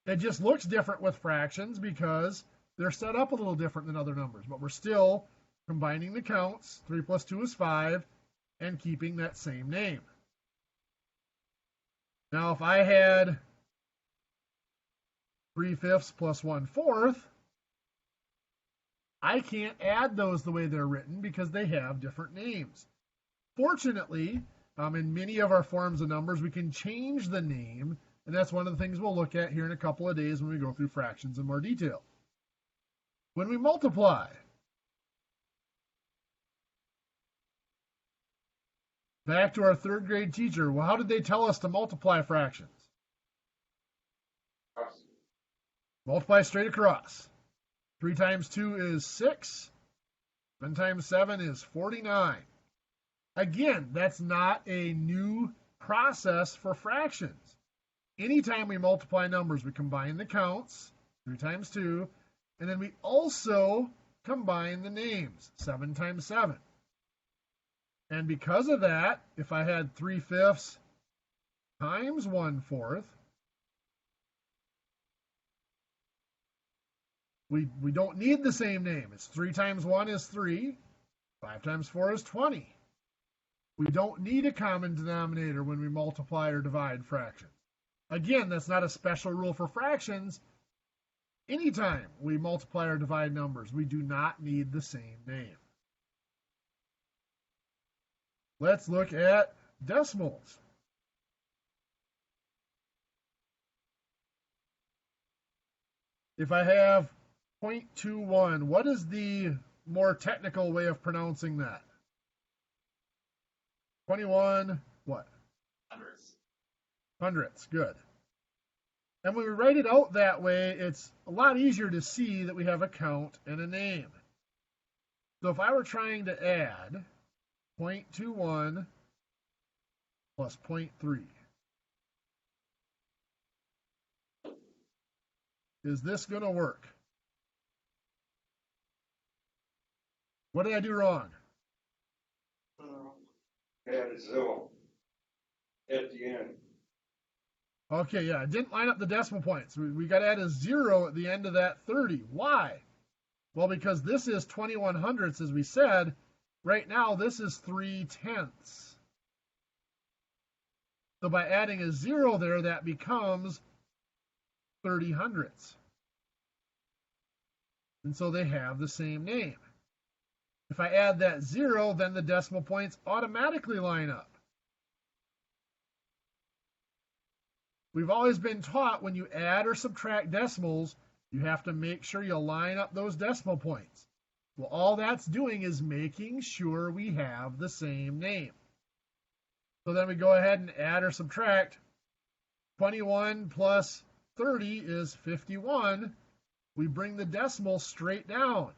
It just looks different with fractions because they're set up a little different than other numbers, but we're still combining the counts. 3 plus 2 is 5, and keeping that same name. Now, if I had 3/5 plus 1/4, I can't add those the way they're written because they have different names. Fortunately, in many of our forms of numbers, we can change the name, and that's one of the things we'll look at here in a couple of days when we go through fractions in more detail. When we multiply, back to our third grade teacher, well, how did they tell us to multiply fractions? Multiply straight across. 3 times 2 is 6. 7 times 7 is 49. Again, that's not a new process for fractions. Anytime we multiply numbers, we combine the counts, 3 times 2, and then we also combine the names, 7 times 7. And because of that, if I had 3/5 times 1/4, we don't need the same name. It's 3 times 1 is 3. 5 times 4 is 20. We don't need a common denominator when we multiply or divide fractions. Again, that's not a special rule for fractions. Anytime we multiply or divide numbers, we do not need the same name. Let's look at decimals. If I have 0.21, what is the more technical way of pronouncing that? 21, what? Hundredths, good. And when we write it out that way, it's a lot easier to see that we have a count and a name. So if I were trying to add 0.21 plus 0.3, is this going to work? What did I do wrong? Add a 0 at the end. Okay, yeah, I didn't line up the decimal points. We got to add a 0 at the end of that 30. Why? Well, because this is 21 hundredths, as we said. Right now, this is 3/10. So by adding a 0 there, that becomes 30 hundredths. And so they have the same name. If I add that 0, then the decimal points automatically line up. We've always been taught when you add or subtract decimals, you have to make sure you line up those decimal points. Well, all that's doing is making sure we have the same name. So then we go ahead and add or subtract. 21 plus 30 is 51. We bring the decimal straight down.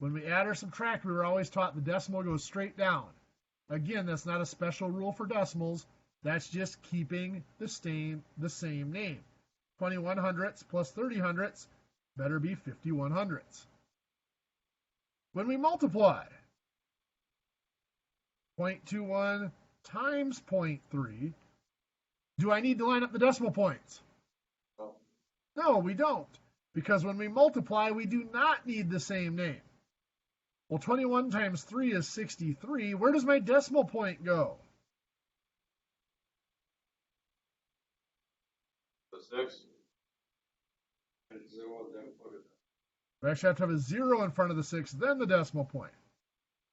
When we add or subtract, we were always taught the decimal goes straight down. Again, that's not a special rule for decimals. That's just keeping the same name. 21 hundredths plus 30 hundredths better be 51 hundredths. When we multiply, 0.21 times 0.3, do I need to line up the decimal points? No, we don't. Because when we multiply, we do not need the same name. Well, 21 times 3 is 63. Where does my decimal point go? The 6. Add 0, then put it. We actually have to have a 0 in front of the 6, then the decimal point.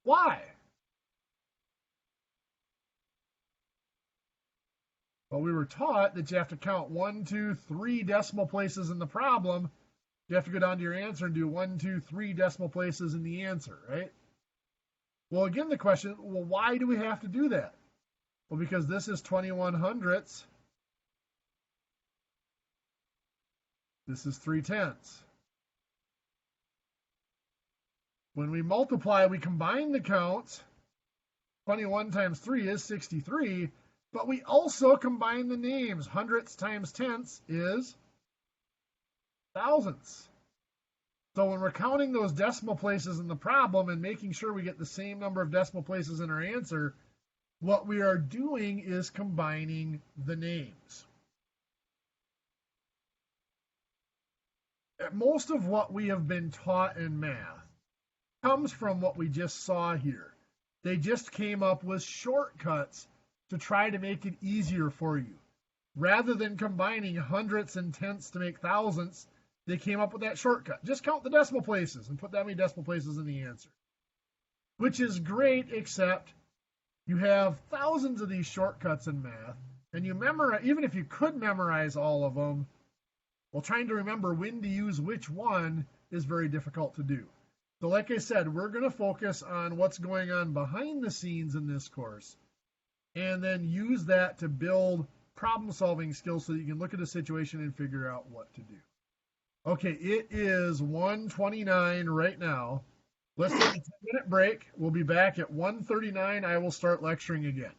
Why? Well, we were taught that you have to count 1, 2, 3 decimal places in the problem. You have to go down to your answer and do 1, 2, 3 decimal places in the answer, right? Well, again, the question, well, why do we have to do that? Well, because this is 21 hundredths. This is 3/10. When we multiply, we combine the counts. 21 times 3 is 63, but we also combine the names. Hundredths times tenths is thousandths. So when we're counting those decimal places in the problem and making sure we get the same number of decimal places in our answer, what we are doing is combining the names. Most of what we have been taught in math comes from what we just saw here. They just came up with shortcuts to try to make it easier for you. Rather than combining hundredths and tenths to make thousandths, they came up with that shortcut. Just count the decimal places and put that many decimal places in the answer. Which is great, except you have thousands of these shortcuts in math, and you memorize, even if you could memorize all of them, well, trying to remember when to use which one is very difficult to do. So like I said, we're going to focus on what's going on behind the scenes in this course, and then use that to build problem-solving skills so that you can look at a situation and figure out what to do. Okay, it is 1:29 right now. Let's take a 10-minute break. We'll be back at 1:39. I will start lecturing again.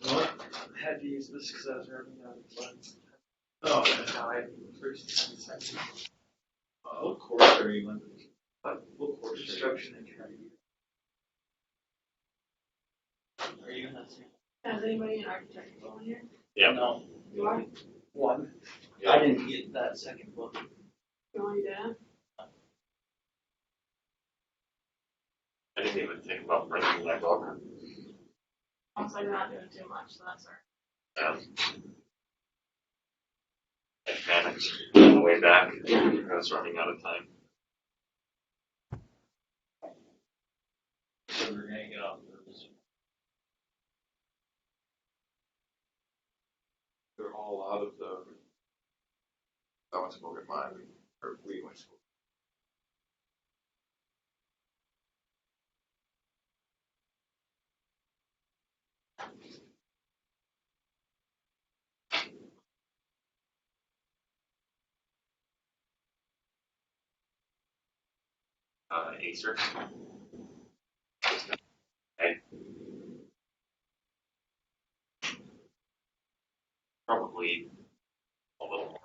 I had to use this because I was running out of funds. Oh, Now I first and second. what course are you in? What course? Construction and trade. Are you in that same? Has anybody in architectural in here? Yeah. No. You are? One. I didn't get that second book. You want to do I didn't even think about bringing my book. Looks like you're not doing too much, so that's all right. I panicked on the way back. I was running out of time. So we're gonna get off of this. They're all out of the, I went to go get mine, or we went to go. Acer. Okay. Probably a little more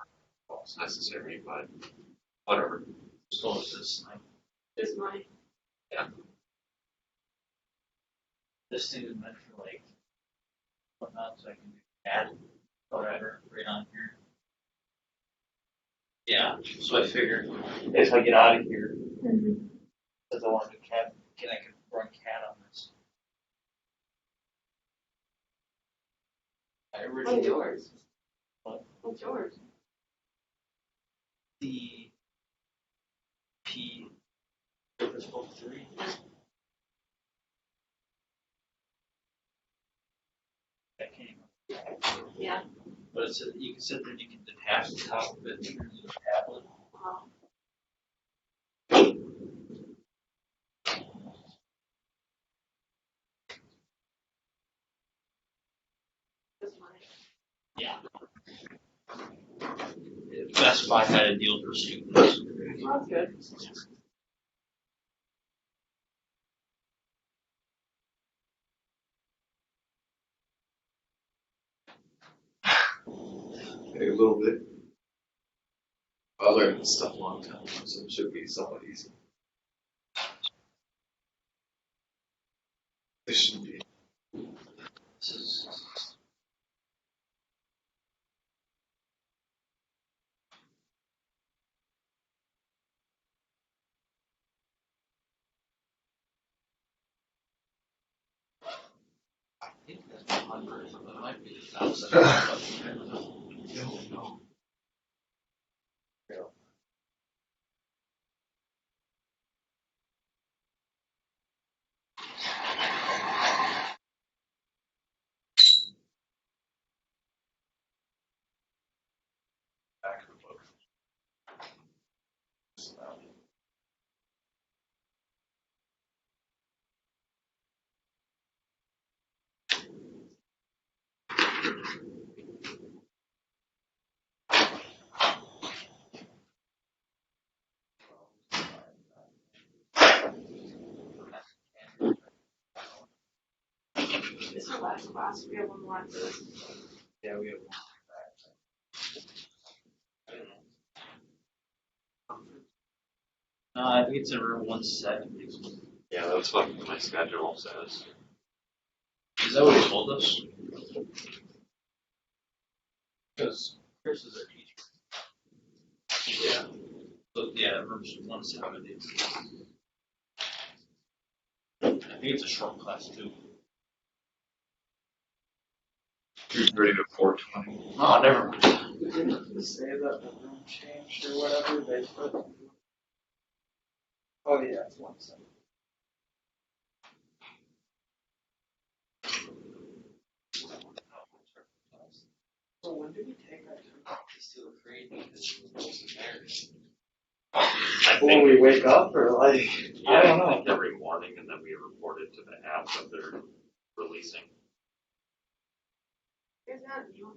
false necessary, but whatever. So it's this, like, Just money. this thing is meant for like, whatnot, so I can add whatever right on here. Yeah, so I figured if I get out of here, because I want to cat, can I could run cat on this? I What's originally, yours? What? What's yours? the P, Purpose Book 3. That came, Yeah. but it's, you can sit there and you can detach the top of it and turn it into a tablet. Wow. Just money. Yeah. Best Buy had a deal for students. Well, that's good. A little bit. I learned this stuff a long time ago, so it should be somewhat easy. It shouldn't be. This is. I think that's 100, but it might be 1,000. No. Back our last class, we have one more after this. Yeah, we have one. I think it's in room 170. Yeah, that's what my schedule says. Is that what he told us? Because Chris is our teacher. Yeah. So, yeah, room's 170. I think it's a short class too. 3:30 to 4:20. Oh, never mind. Didn't you say that the room changed or whatever they put? Oh yeah, it's 170. So when did we take our turkeys to the green? I When think, we wake up or like? yeah, I don't know. I think every morning, and then we report it to the app that they're releasing. Is that you?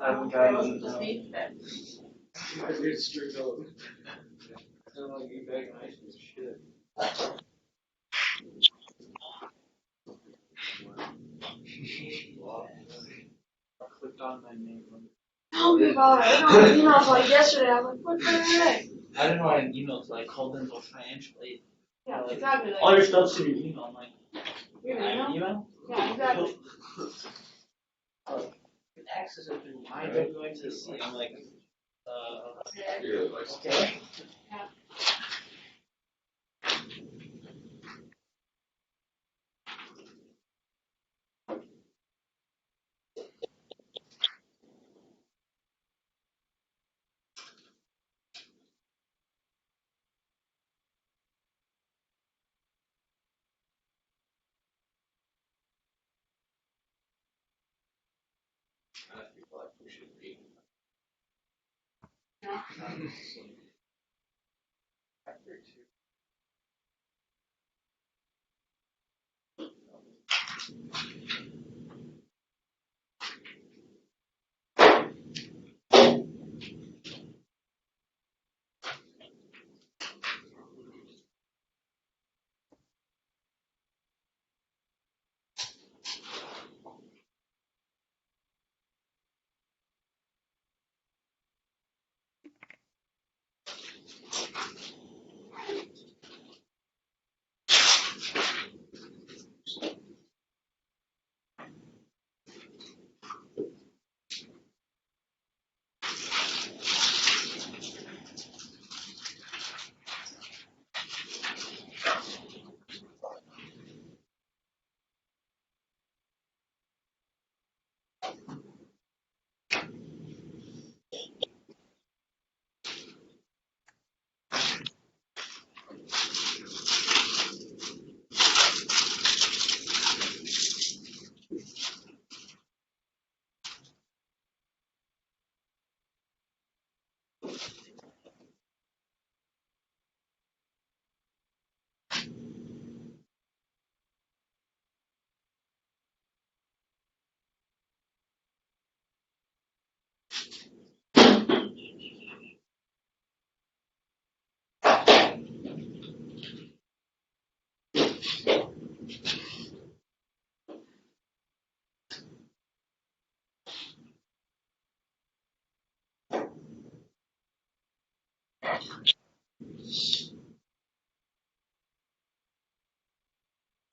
I haven't gotten Wasn't an just me? I read straight out. Sound like you bag ice with shit. I clicked on my name. Tell me about it. I got emails like yesterday. I was like, what the heck? I didn't know I had an email until I called in about financial aid. Yeah, exactly. All Like, your stuff's in your email. I'm like, you I have an know? email? Yeah, exactly. The taxes have been lined up going to the city. I'm like, Yeah. okay. I feel like we should be.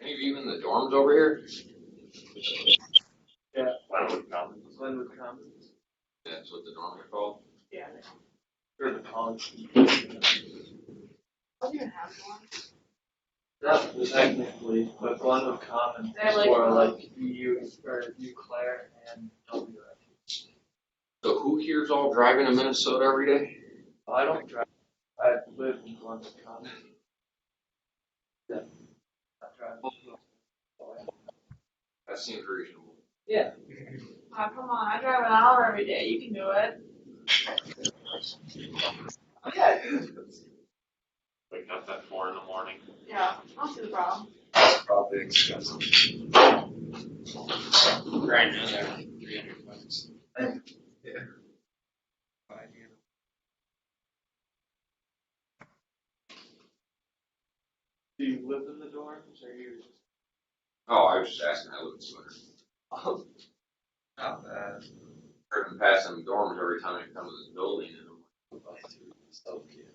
Any of you in the dorms over here? Glenwood Commons. Glenwood Commons. That's what the dorms are called. Yeah. Or the college. I was gonna have one. Not technically, but Glenwood Commons They're is like- for like EU or Claire and WF. So who here's all driving to Minnesota every day? I don't drive. I live in Glenwood Commons. Yeah. I drive. That seems reasonable. Yeah. Oh, come on, I drive an hour every day. You can do it. Yeah. Wake up at 4 in the morning. Yeah, I don't see the problem. Probably expensive. Right now they're like $300. Do you live in the dorms or you? Oh, I was just asking, I live in Swinter. Oh, not bad. Driven past them dorms every time I come to this building, and I'm So cute.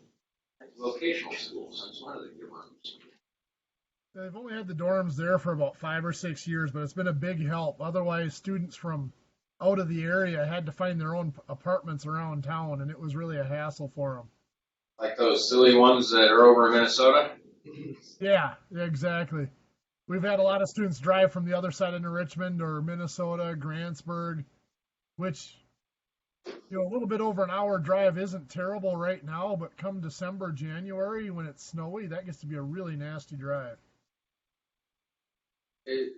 like, vocational schools, since when do they give them? They've only had the dorms there for about 5 or 6 years, but it's been a big help. Otherwise, students from out of the area had to find their own apartments around town, and it was really a hassle for them. Like those silly ones that are over in Minnesota? Yeah, exactly. We've had a lot of students drive from the other side into Richmond or Minnesota, Grantsburg, which, a little bit over an hour drive isn't terrible right now, but come December, January, when it's snowy, that gets to be a really nasty drive. Is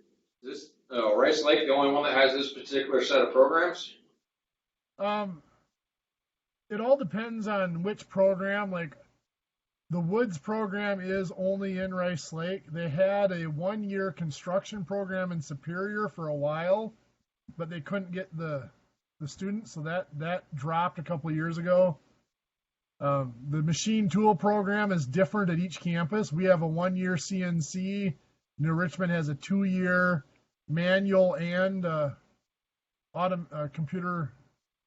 this Rice Lake the only one that has this particular set of programs? It all depends on which program. Like, the Woods program is only in Rice Lake. They had a 1-year construction program in Superior for a while, but they couldn't get the students, so that dropped a couple of years ago. The machine tool program is different at each campus. We have a 1-year CNC. New Richmond has a 2-year manual and computer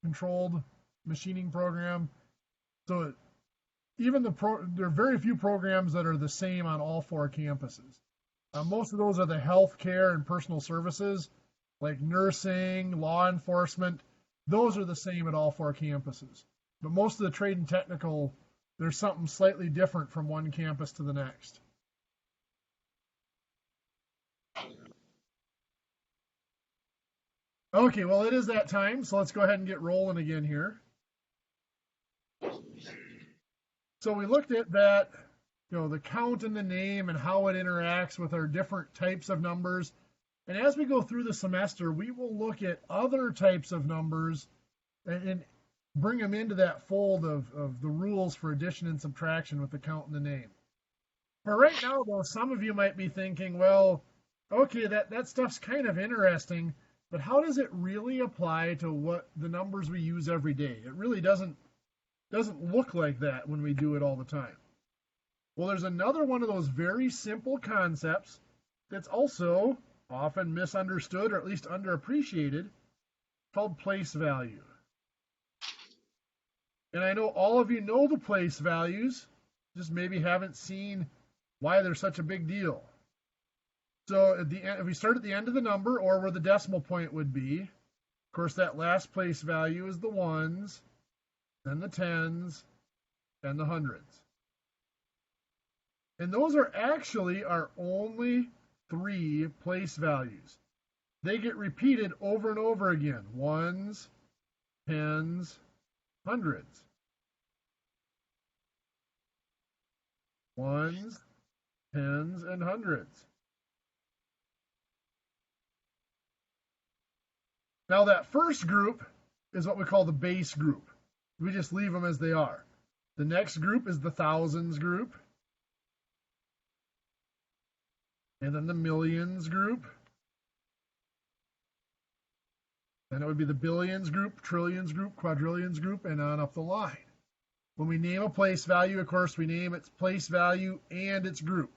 controlled machining program. So even there are very few programs that are the same on all 4 campuses. Most of those are the healthcare and personal services, like nursing, law enforcement. Those are the same at all 4 campuses. But most of the trade and technical, there's something slightly different from one campus to the next. Okay, well, it is that time, so let's go ahead and get rolling again here. So we looked at that, the count and the name and how it interacts with our different types of numbers. And as we go through the semester, we will look at other types of numbers and bring them into that fold of the rules for addition and subtraction with the count and the name. For right now, though, some of you might be thinking, well, okay, that stuff's kind of interesting, but how does it really apply to what the numbers we use every day? It really doesn't look like that when we do it all the time. Well, there's another one of those very simple concepts that's also often misunderstood or at least underappreciated, called place value. And I know all of you know the place values, just maybe haven't seen why they're such a big deal. So at the end, if we start at the end of the number or where the decimal point would be, of course that last place value is the ones, then the tens, and the hundreds. And those are actually our only 3 place values. They get repeated over and over again. Ones, tens, hundreds. Ones, tens, and hundreds. Now that first group is what we call the base group. We just leave them as they are. The next group is the thousands group. And then the millions group. Then it would be the billions group, trillions group, quadrillions group, and on up the line. When we name a place value, of course, we name its place value and its group.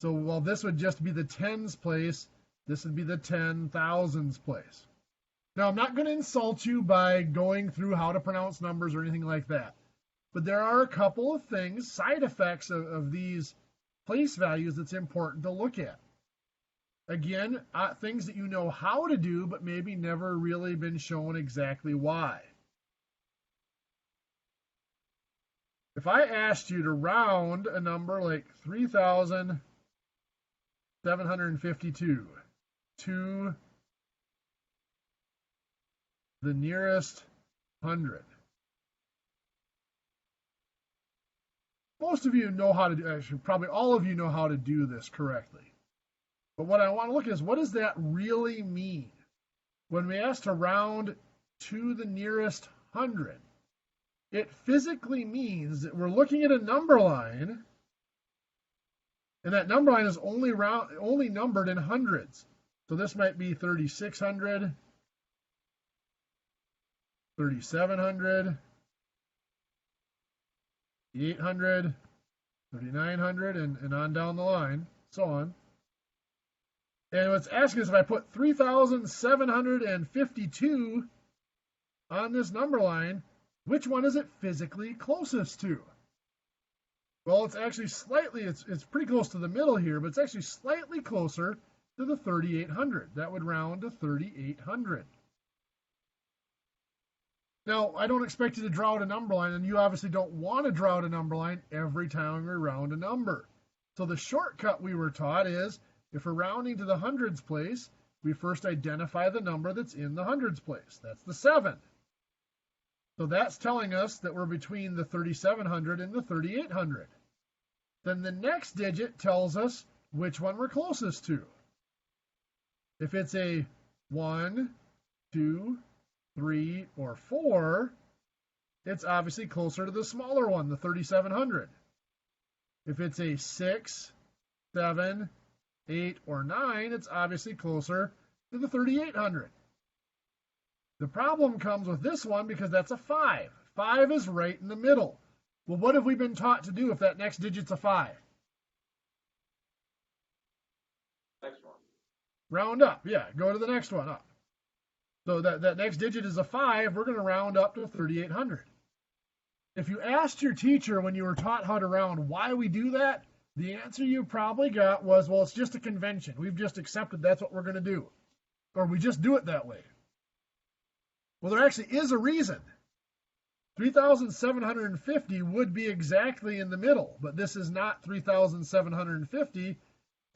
So while this would just be the tens place, this would be the 10,000s place. Now, I'm not going to insult you by going through how to pronounce numbers or anything like that. But there are a couple of things, side effects of these place values that's important to look at. Again, things that you know how to do, but maybe never really been shown exactly why. If I asked you to round a number like 3,752 to the nearest 100. Most of you know how to do, actually, probably all of you know how to do this correctly. But what I want to look at is, what does that really mean? When we ask to round to the nearest 100, it physically means that we're looking at a number line, and that number line is only numbered in hundreds. So this might be 3,600, 3,700, 800, 3,900, and on down the line, so on. And what's asking is if I put 3,752 on this number line, which one is it physically closest to? Well, it's actually slightly, it's pretty close to the middle here, but it's actually slightly closer to the 3,800. That would round to 3,800. Now, I don't expect you to draw out a number line, and you obviously don't want to draw out a number line every time we round a number. So the shortcut we were taught is, if we're rounding to the hundreds place, we first identify the number that's in the hundreds place. That's the 7. So that's telling us that we're between the 3,700 and the 3,800. Then the next digit tells us which one we're closest to. If it's a 1, 2, 3, or 4, it's obviously closer to the smaller one, the 3,700. If it's a 6, 7, 8, or 9, it's obviously closer to the 3,800. The problem comes with this one because that's a 5. 5 is right in the middle. Well, what have we been taught to do if that next digit's a 5? Next one. Round up. Yeah, go to the next one up. So that next digit is a 5. We're going to round up to 3,800. If you asked your teacher when you were taught how to round why we do that, the answer you probably got was, well, it's just a convention. We've just accepted that's what we're going to do. Or we just do it that way. Well, there actually is a reason. 3,750 would be exactly in the middle, but this is not 3,750.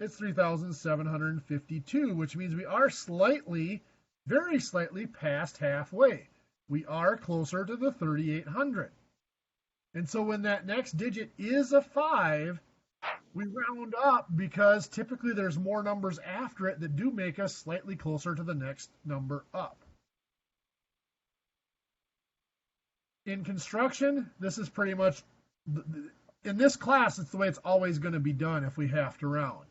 It's 3,752, which means we are slightly, very slightly past halfway. We are closer to the 3,800. And so when that next digit is a 5, we round up because typically there's more numbers after it that do make us slightly closer to the next number up. In construction, this is pretty much, in this class, it's the way it's always going to be done if we have to round.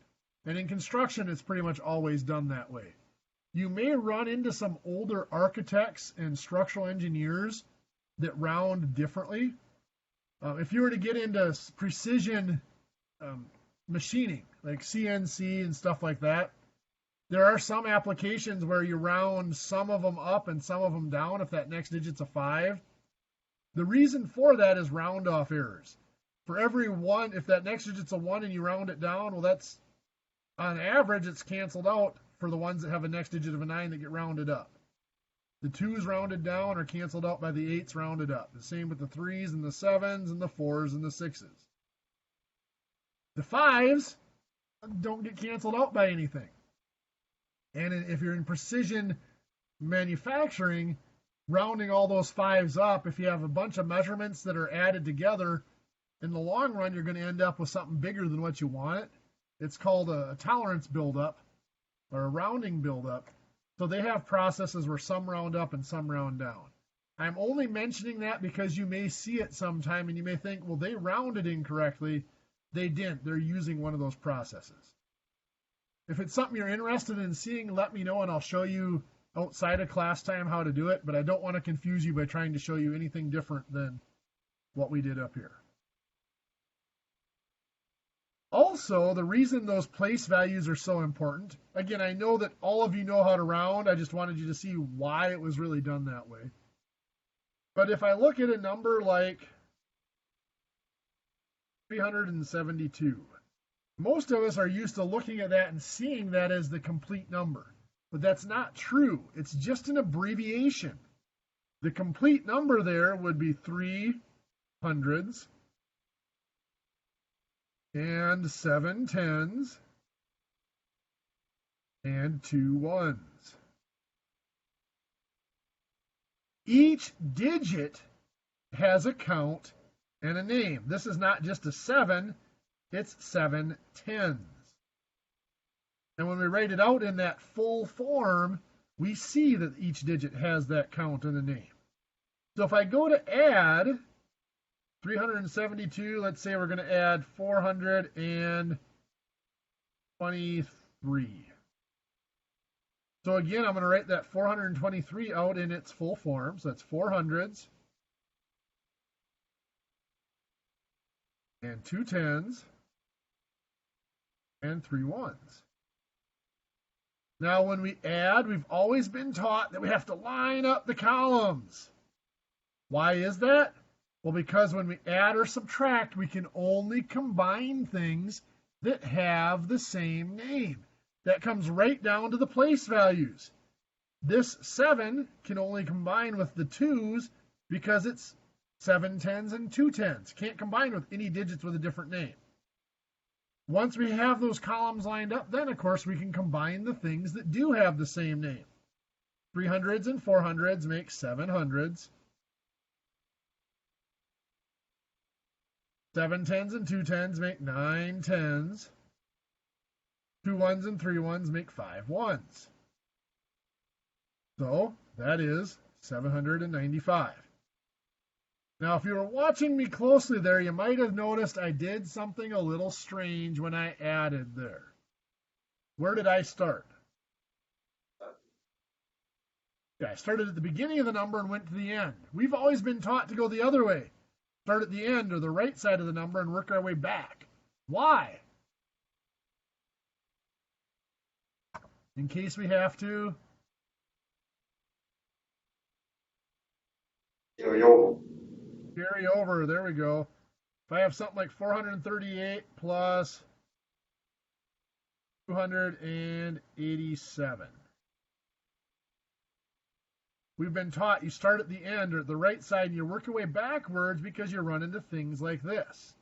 And in construction, it's pretty much always done that way. You may run into some older architects and structural engineers that round differently. If you were to get into precision machining, like CNC and stuff like that, there are some applications where you round some of them up and some of them down if that next digit's a 5. The reason for that is round off errors. For every 1, if that next digit's a 1 and you round it down, well, that's, on average, it's canceled out for the ones that have a next digit of a 9 that get rounded up. The 2's rounded down are canceled out by the 8's rounded up. The same with the 3's and the 7's and the 4's and the 6's. The 5's don't get canceled out by anything. And if you're in precision manufacturing, rounding all those 5's up, if you have a bunch of measurements that are added together, in the long run, you're going to end up with something bigger than what you want it. It's called a tolerance buildup or a rounding buildup. So they have processes where some round up and some round down. I'm only mentioning that because you may see it sometime and you may think, well, they rounded incorrectly. They didn't. They're using one of those processes. If it's something you're interested in seeing, let me know and I'll show you outside of class time how to do it, but I don't want to confuse you by trying to show you anything different than what we did up here. Also, the reason those place values are so important, again, I know that all of you know how to round. I just wanted you to see why it was really done that way. But if I look at a number like 372, most of us are used to looking at that and seeing that as the complete number. But that's not true. It's just an abbreviation. The complete number there would be 3 hundreds and 7 tens and 2 ones. Each digit has a count and a name. This is not just a 7, it's 7 tens. And when we write it out in that full form, we see that each digit has that count and a name. So if I go to add 372, let's say we're going to add 423. So again, I'm going to write that 423 out in its full form. So that's 4 hundreds and 2 tens and 3 ones. Now, when we add, we've always been taught that we have to line up the columns. Why is that? Well, because when we add or subtract, we can only combine things that have the same name. That comes right down to the place values. This 7 can only combine with the 2's because it's 7 tens and 2 tens. Can't combine with any digits with a different name. Once we have those columns lined up, then, of course, we can combine the things that do have the same name. 300s and 400s make 700s. 7 tens and 2 tens make 9 tens. 2 1s and 3 1s make 5 1s. So that is 795. Now, if you were watching me closely there, you might have noticed I did something a little strange when I added there. Where did I start? Yeah, I started at the beginning of the number and went to the end. We've always been taught to go the other way. Start at the end or the right side of the number and work our way back. Why? In case we have to. Carry over. Carry over, there we go. If I have something like 438 plus 287. We've been taught you start at the end or at the right side and you work your way backwards because you run into things like this.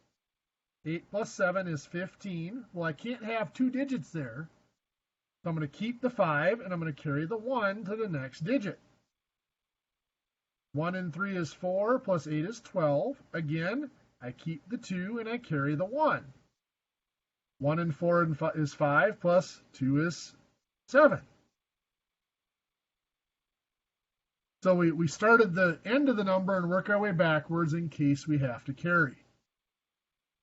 8 plus 7 is 15. Well, I can't have two digits there. So I'm going to keep the 5 and I'm going to carry the 1 to the next digit. 1 and 3 is 4, plus 8 is 12. Again, I keep the 2 and I carry the 1. 1 and 4 is 5, plus 2 is 7. So we started the end of the number and work our way backwards in case we have to carry.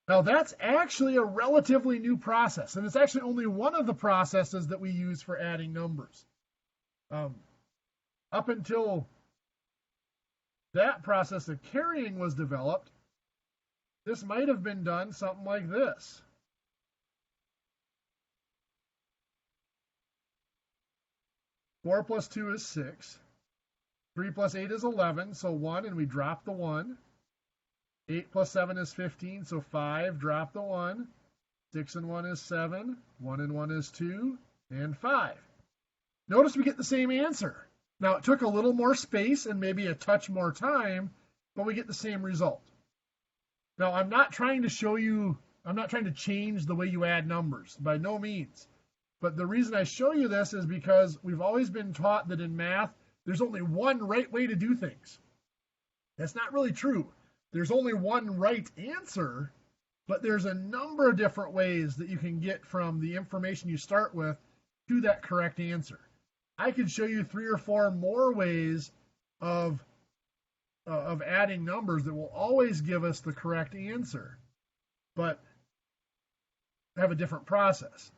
Now that's actually a relatively new process, and it's actually only one of the processes that we use for adding numbers. Up until that process of carrying was developed, this might have been done something like this. Four plus 2 is 6. 3 plus 8 is 11, so 1, and we drop the 1. 8 plus 7 is 15, so 5, drop the 1. 6 and 1 is 7. 1 and 1 is 2, and 5. Notice we get the same answer. Now, it took a little more space and maybe a touch more time, but we get the same result. Now, I'm not trying to change the way you add numbers, by no means. But the reason I show you this is because we've always been taught that in math, there's only one right way to do things. That's not really true. There's only one right answer, but there's a number of different ways that you can get from the information you start with to that correct answer. I could show you 3 or 4 more ways of adding numbers that will always give us the correct answer, but have a different process.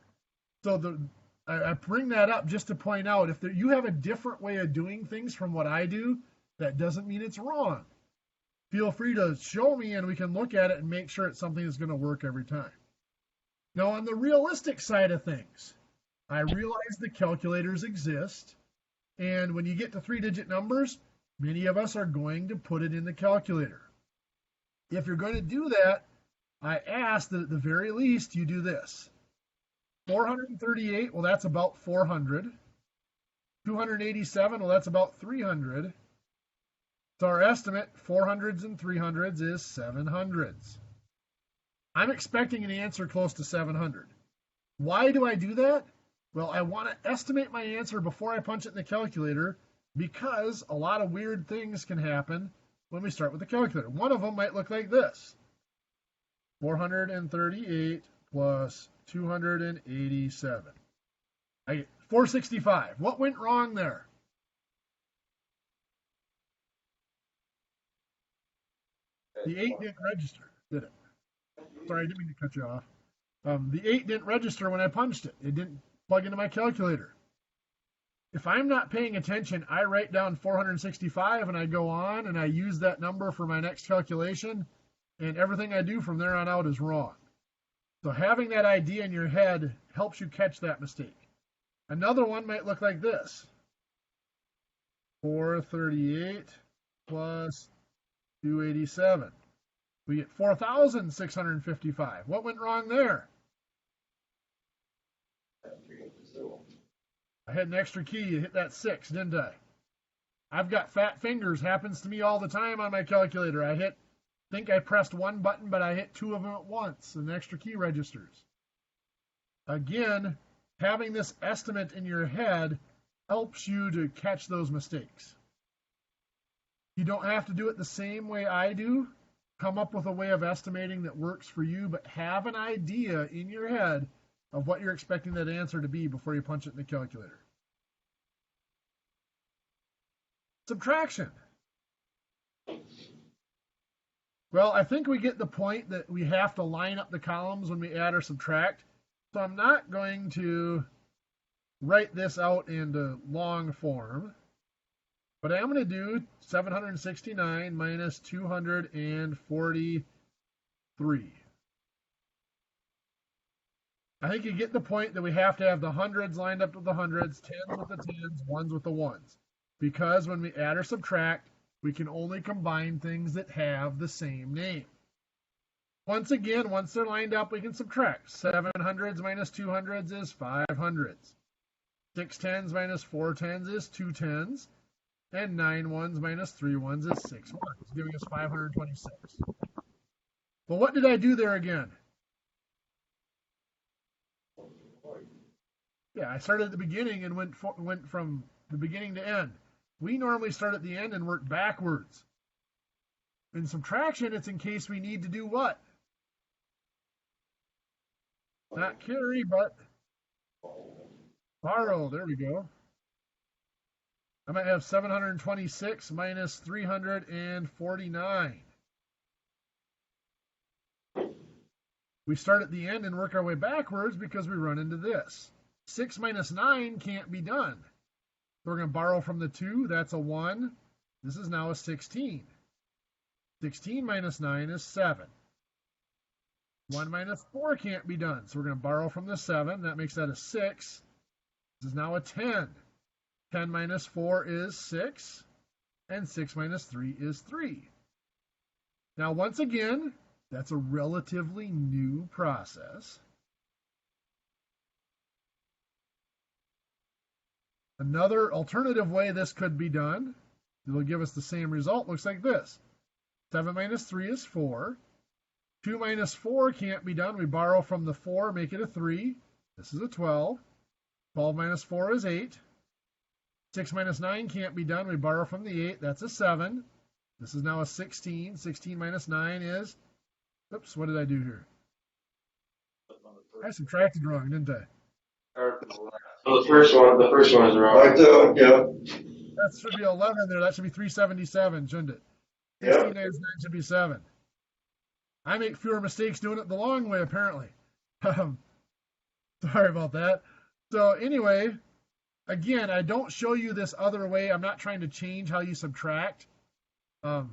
So I bring that up just to point out, if you have a different way of doing things from what I do, that doesn't mean it's wrong. Feel free to show me and we can look at it and make sure it's something that's going to work every time. Now, on the realistic side of things, I realize the calculators exist, and when you get to 3-digit numbers, many of us are going to put it in the calculator. If you're going to do that, I ask that at the very least you do this. 438, well, that's about 400. 287, well, that's about 300. So our estimate, 400s and 300s, is 700s. I'm expecting an answer close to 700. Why do I do that? Well, I want to estimate my answer before I punch it in the calculator because a lot of weird things can happen when we start with the calculator. One of them might look like this. 438 plus 287. I get 465. What went wrong there? The 8 didn't register, did it? Sorry, I didn't mean to cut you off. The 8 didn't register when I punched it. It didn't plug into my calculator. If I'm not paying attention, I write down 465 and I go on and I use that number for my next calculation, and everything I do from there on out is wrong. So having that idea in your head helps you catch that mistake. Another one might look like this. 438 plus 287. We get 4,655. What went wrong there? I had an extra key. You hit that 6, didn't I? I've got fat fingers. Happens to me all the time on my calculator. Think I pressed one button, but I hit 2 of them at once, and the extra key registers. Again, having this estimate in your head helps you to catch those mistakes. You don't have to do it the same way I do. Come up with a way of estimating that works for you, but have an idea in your head of what you're expecting that answer to be before you punch it in the calculator. Subtraction. Well, I think we get the point that we have to line up the columns when we add or subtract. So I'm not going to write this out into long form, but I am going to do 769 minus 243. I think you get the point that we have to have the hundreds lined up with the hundreds, tens with the tens, ones with the ones. Because when we add or subtract, we can only combine things that have the same name. Once again, once they're lined up, we can subtract. 7 hundreds minus 2 hundreds is 5 hundreds. 6 tens minus 4 tens is 2 tens. And 9 ones minus 3 ones is 6 ones, giving us 526. Well, what did I do there again? Yeah, I started at the beginning and went from the beginning to end. We normally start at the end and work backwards. In subtraction, it's in case we need to do what? Not carry, but borrow. There we go. I might have 726 minus 349. We start at the end and work our way backwards because we run into this. 6 minus 9 can't be done. So we're going to borrow from the 2. That's a 1. This is now a 16. 16 minus 9 is 7. 1 minus 4 can't be done. So we're going to borrow from the 7. That makes that a 6. This is now a 10. 10 minus 4 is 6. And 6 minus 3 is 3. Now, once again, that's a relatively new process. Another alternative way this could be done, it'll give us the same result, looks like this. 7 minus 3 is 4. 2 minus 4 can't be done. We borrow from the 4, make it a 3. This is a 12. 12 minus 4 is 8. 6 minus 9 can't be done. We borrow from the 8. That's a 7. This is now a 16. 16 minus 9 is, oops, what did I do here? I subtracted wrong, didn't I? So the first one is wrong. Right there, yeah. That should be 11 there. That should be 377, shouldn't it? Yeah. 16 minus 9 should be 7. I make fewer mistakes doing it the long way, apparently. Sorry about that. So anyway, again, I don't show you this other way. I'm not trying to change how you subtract. Just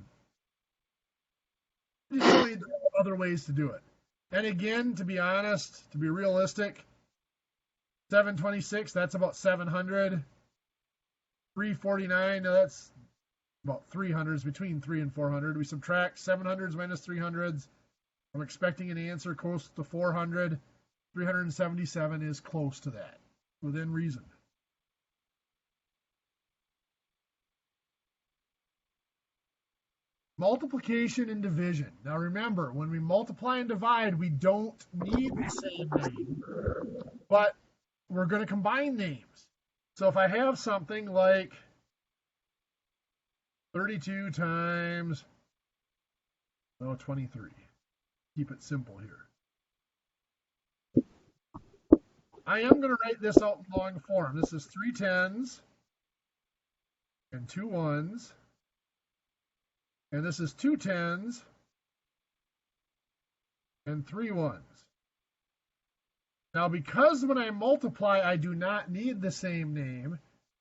showing you other ways to do it. And again, to be honest, to be realistic, 726, that's about 700. 349, no, that's about 300s, between 3 and 400. We subtract 700s minus 300s. I'm expecting an answer close to 400. 377 is close to that, within reason. Multiplication and division. Now remember, when we multiply and divide, we don't need the same name, but we're going to combine names. So if I have something like 32 times 23, keep it simple here. I am going to write this out in long form. This is 3 tens and 2 ones. And this is 2 tens and 3 ones. Now, because when I multiply, I do not need the same name,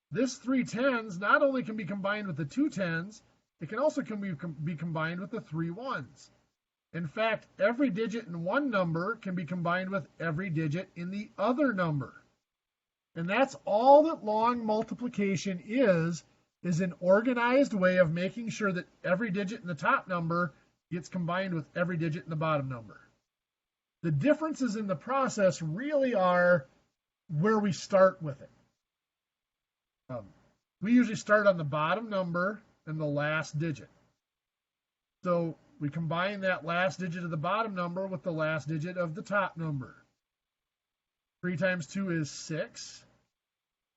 this 3 tens not only can be combined with the 2 tens, it can also be combined with the 3 ones. In fact, every digit in one number can be combined with every digit in the other number. And that's all that long multiplication is an organized way of making sure that every digit in the top number gets combined with every digit in the bottom number. The differences in the process really are where we start with it. We usually start on the bottom number and the last digit. So we combine that last digit of the bottom number with the last digit of the top number. 3 times 2 is 6.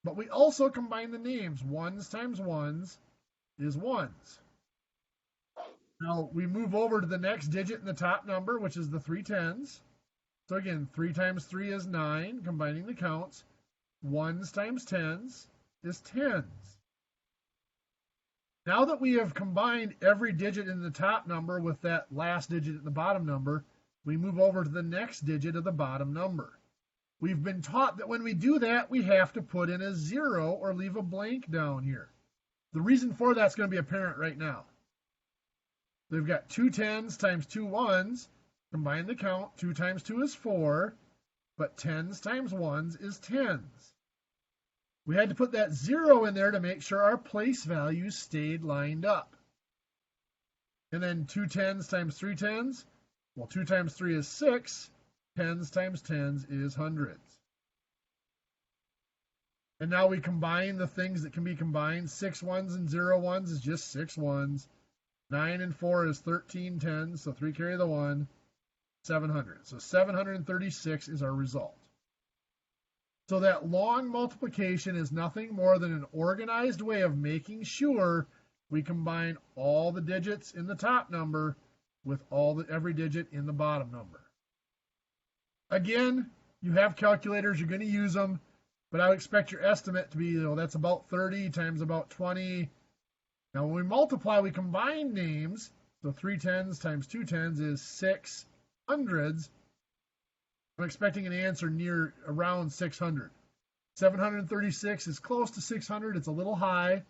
But we also combine the names. 1s times 1s is 1s. Now we move over to the next digit in the top number, which is the 3 tens. So again, 3 times 3 is 9, combining the counts. 1s times 10s is 10s. Now that we have combined every digit in the top number with that last digit in the bottom number, we move over to the next digit of the bottom number. We've been taught that when we do that, we have to put in a 0 or leave a blank down here. The reason for that's going to be apparent right now. We've got 2 10s times 2 1s. Combine the count. 2 times 2 is 4, but 10s times 1s is 10s. We had to put that 0 in there to make sure our place values stayed lined up. And then 2 10s times 3 10s. Well, 2 times 3 is 6. 10s times 10s is hundreds. And now we combine the things that can be combined. 6 1s and 0 1s is just 6 1s. 9 and 4 is 13 10s, so 3 carry the 1. 700. So 736 is our result. So that long multiplication is nothing more than an organized way of making sure we combine all the digits in the top number with every digit in the bottom number. Again, you have calculators, you're going to use them, but I would expect your estimate to be, that's about 30 times about 20. Now when we multiply, we combine names. So 3 10s times 2 10s is 6 hundreds. I'm expecting an answer around 600. 736 is close to 600. It's a little high,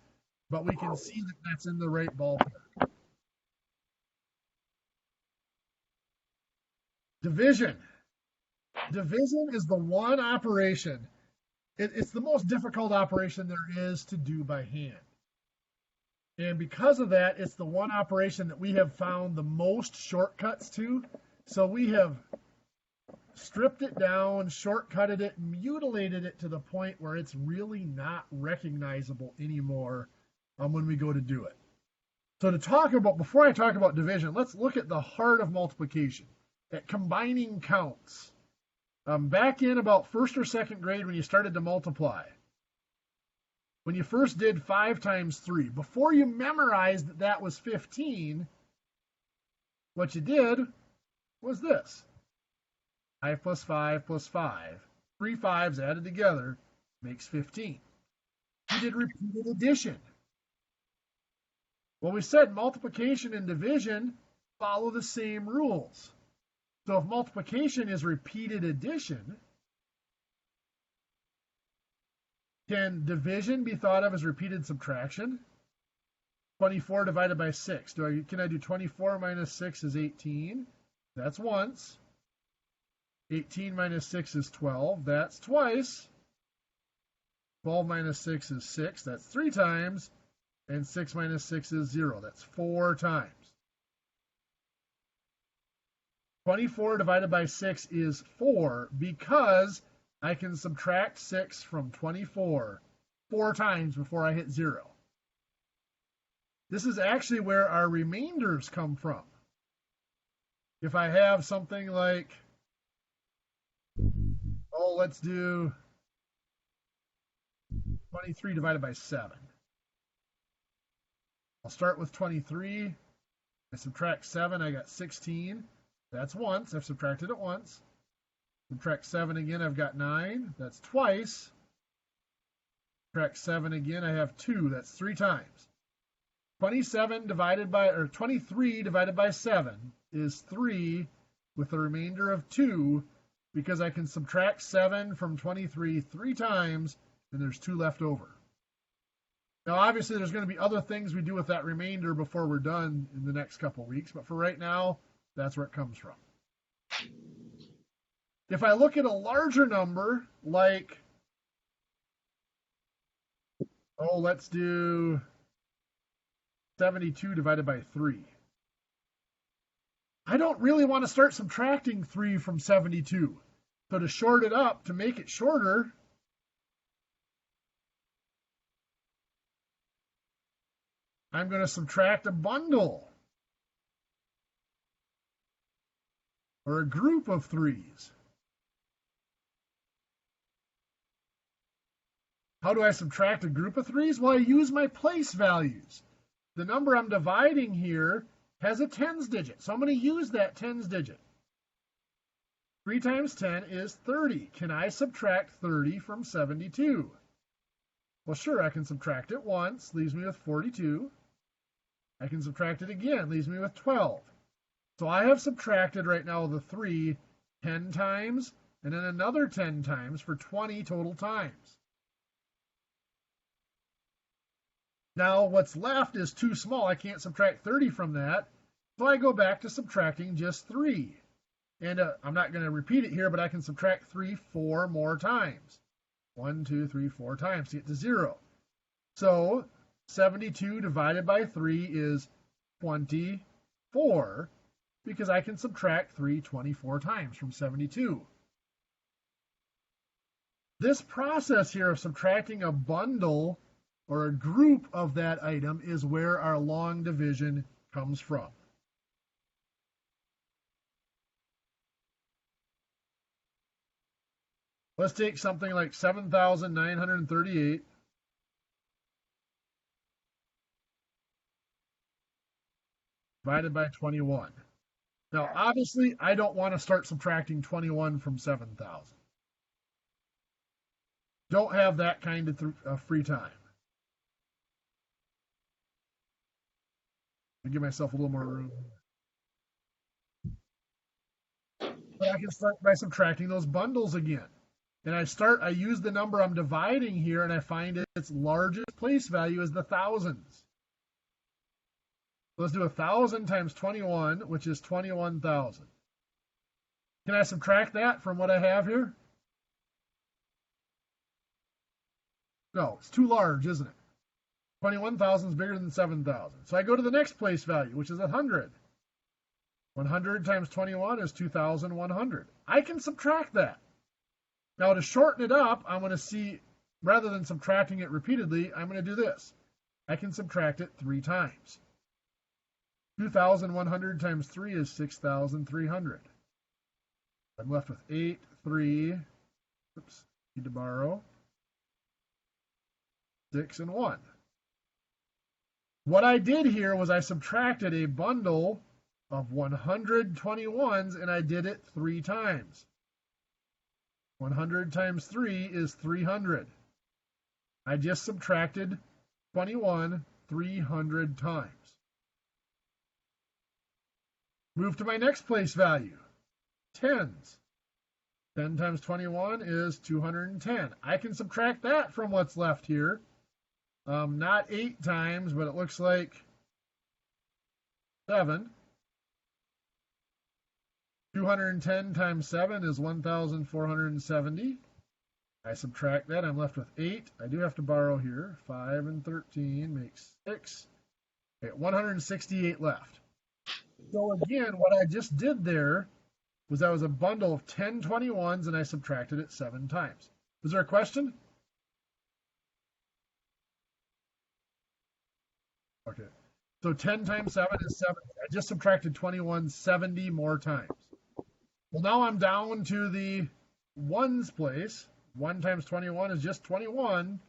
but we can see that that's in the right ballpark. Division. Division is the one operation. It's the most difficult operation there is to do by hand. And because of that, it's the one operation that we have found the most shortcuts to. So we have stripped it down, shortcutted it, mutilated it to the point where it's really not recognizable anymore when we go to do it. So before I talk about division, let's look at the heart of multiplication, at combining counts. Back in about first or second grade when you started to multiply, when you first did 5 times 3, before you memorized that was 15, what you did was this. 5 plus 5 plus 5. 3 5s added together makes 15. You did repeated addition. Well, we said multiplication and division follow the same rules. So if multiplication is repeated addition, can division be thought of as repeated subtraction? 24 divided by 6. Can I do 24 minus 6 is 18? That's once. 18 minus 6 is 12. That's twice. 12 minus 6 is 6. That's 3 times. And 6 minus 6 is 0. That's 4 times. 24 divided by 6 is 4 because I can subtract 6 from 24 4 times before I hit 0. This is actually where our remainders come from. If I have something like, let's do 23 divided by 7. I'll start with 23. I subtract 7, I got 16. That's once. I've subtracted it once. Subtract 7 again, I've got 9. That's twice. Subtract 7 again, I have 2. That's 3 times. 23 divided by 7 is 3 with a remainder of 2 because I can subtract 7 from 23 3 times and there's 2 left over. Now, obviously, there's going to be other things we do with that remainder before we're done in the next couple of weeks, but for right now, that's where it comes from. If I look at a larger number, like Oh, let's do 72 divided by 3. I don't really want to start subtracting 3 from 72. So to short it up, to make it shorter, I'm going to subtract a bundle or a group of 3s. How do I subtract a group of 3s? Well, I use my place values. The number I'm dividing here has a tens digit, so I'm going to use that tens digit. 3 times 10 is 30. Can I subtract 30 from 72? Well, sure, I can subtract it once, leaves me with 42. I can subtract it again, leaves me with 12. So I have subtracted right now the 3 10 times, and then another 10 times for 20 total times. Now what's left is too small. I can't subtract 30 from that, so I go back to subtracting just 3. And I'm not going to repeat it here, but I can subtract 3 4 more times. 1, 2, 3, 4 times to get to 0. So 72 divided by 3 is 24, because I can subtract 3 24 times from 72. This process here of subtracting a bundle or a group of that item is where our long division comes from. Let's take something like 7,938 divided by 21. Now, obviously, I don't want to start subtracting 21 from 7,000. Don't have that kind of free time. I'll give myself a little more room. But I can start by subtracting those bundles again. And I use the number I'm dividing here, and I find its largest place value is the thousands. Let's do 1,000 times 21, which is 21,000. Can I subtract that from what I have here? No, it's too large, isn't it? 21,000 is bigger than 7,000. So I go to the next place value, which is 100. 100 times 21 is 2,100. I can subtract that. Now to shorten it up, I'm going to see, rather than subtracting it repeatedly, I'm going to do this. I can subtract it 3 times. 2,100 times 3 is 6,300. I'm left with 8, 3, oops, need to borrow, 6, and 1. What I did here was I subtracted a bundle of 121s, and I did it 3 times. 100 times 3 is 300. I just subtracted 21 300 times. Move to my next place value, tens. 10 times 21 is 210. I can subtract that from what's left here. Not 8 times, but it looks like 7. 210 times 7 is 1,470. I subtract that, I'm left with 8. I do have to borrow here. 5 and 13 makes 6. Okay, 168 left. So again, what I just did there was that was a bundle of 10 21s, and I subtracted it 7 times. Is there a question? Okay. So 10 times 7 is 70. I just subtracted 21 70 more times. Well, now I'm down to the ones place. 1 times 21 is just 21.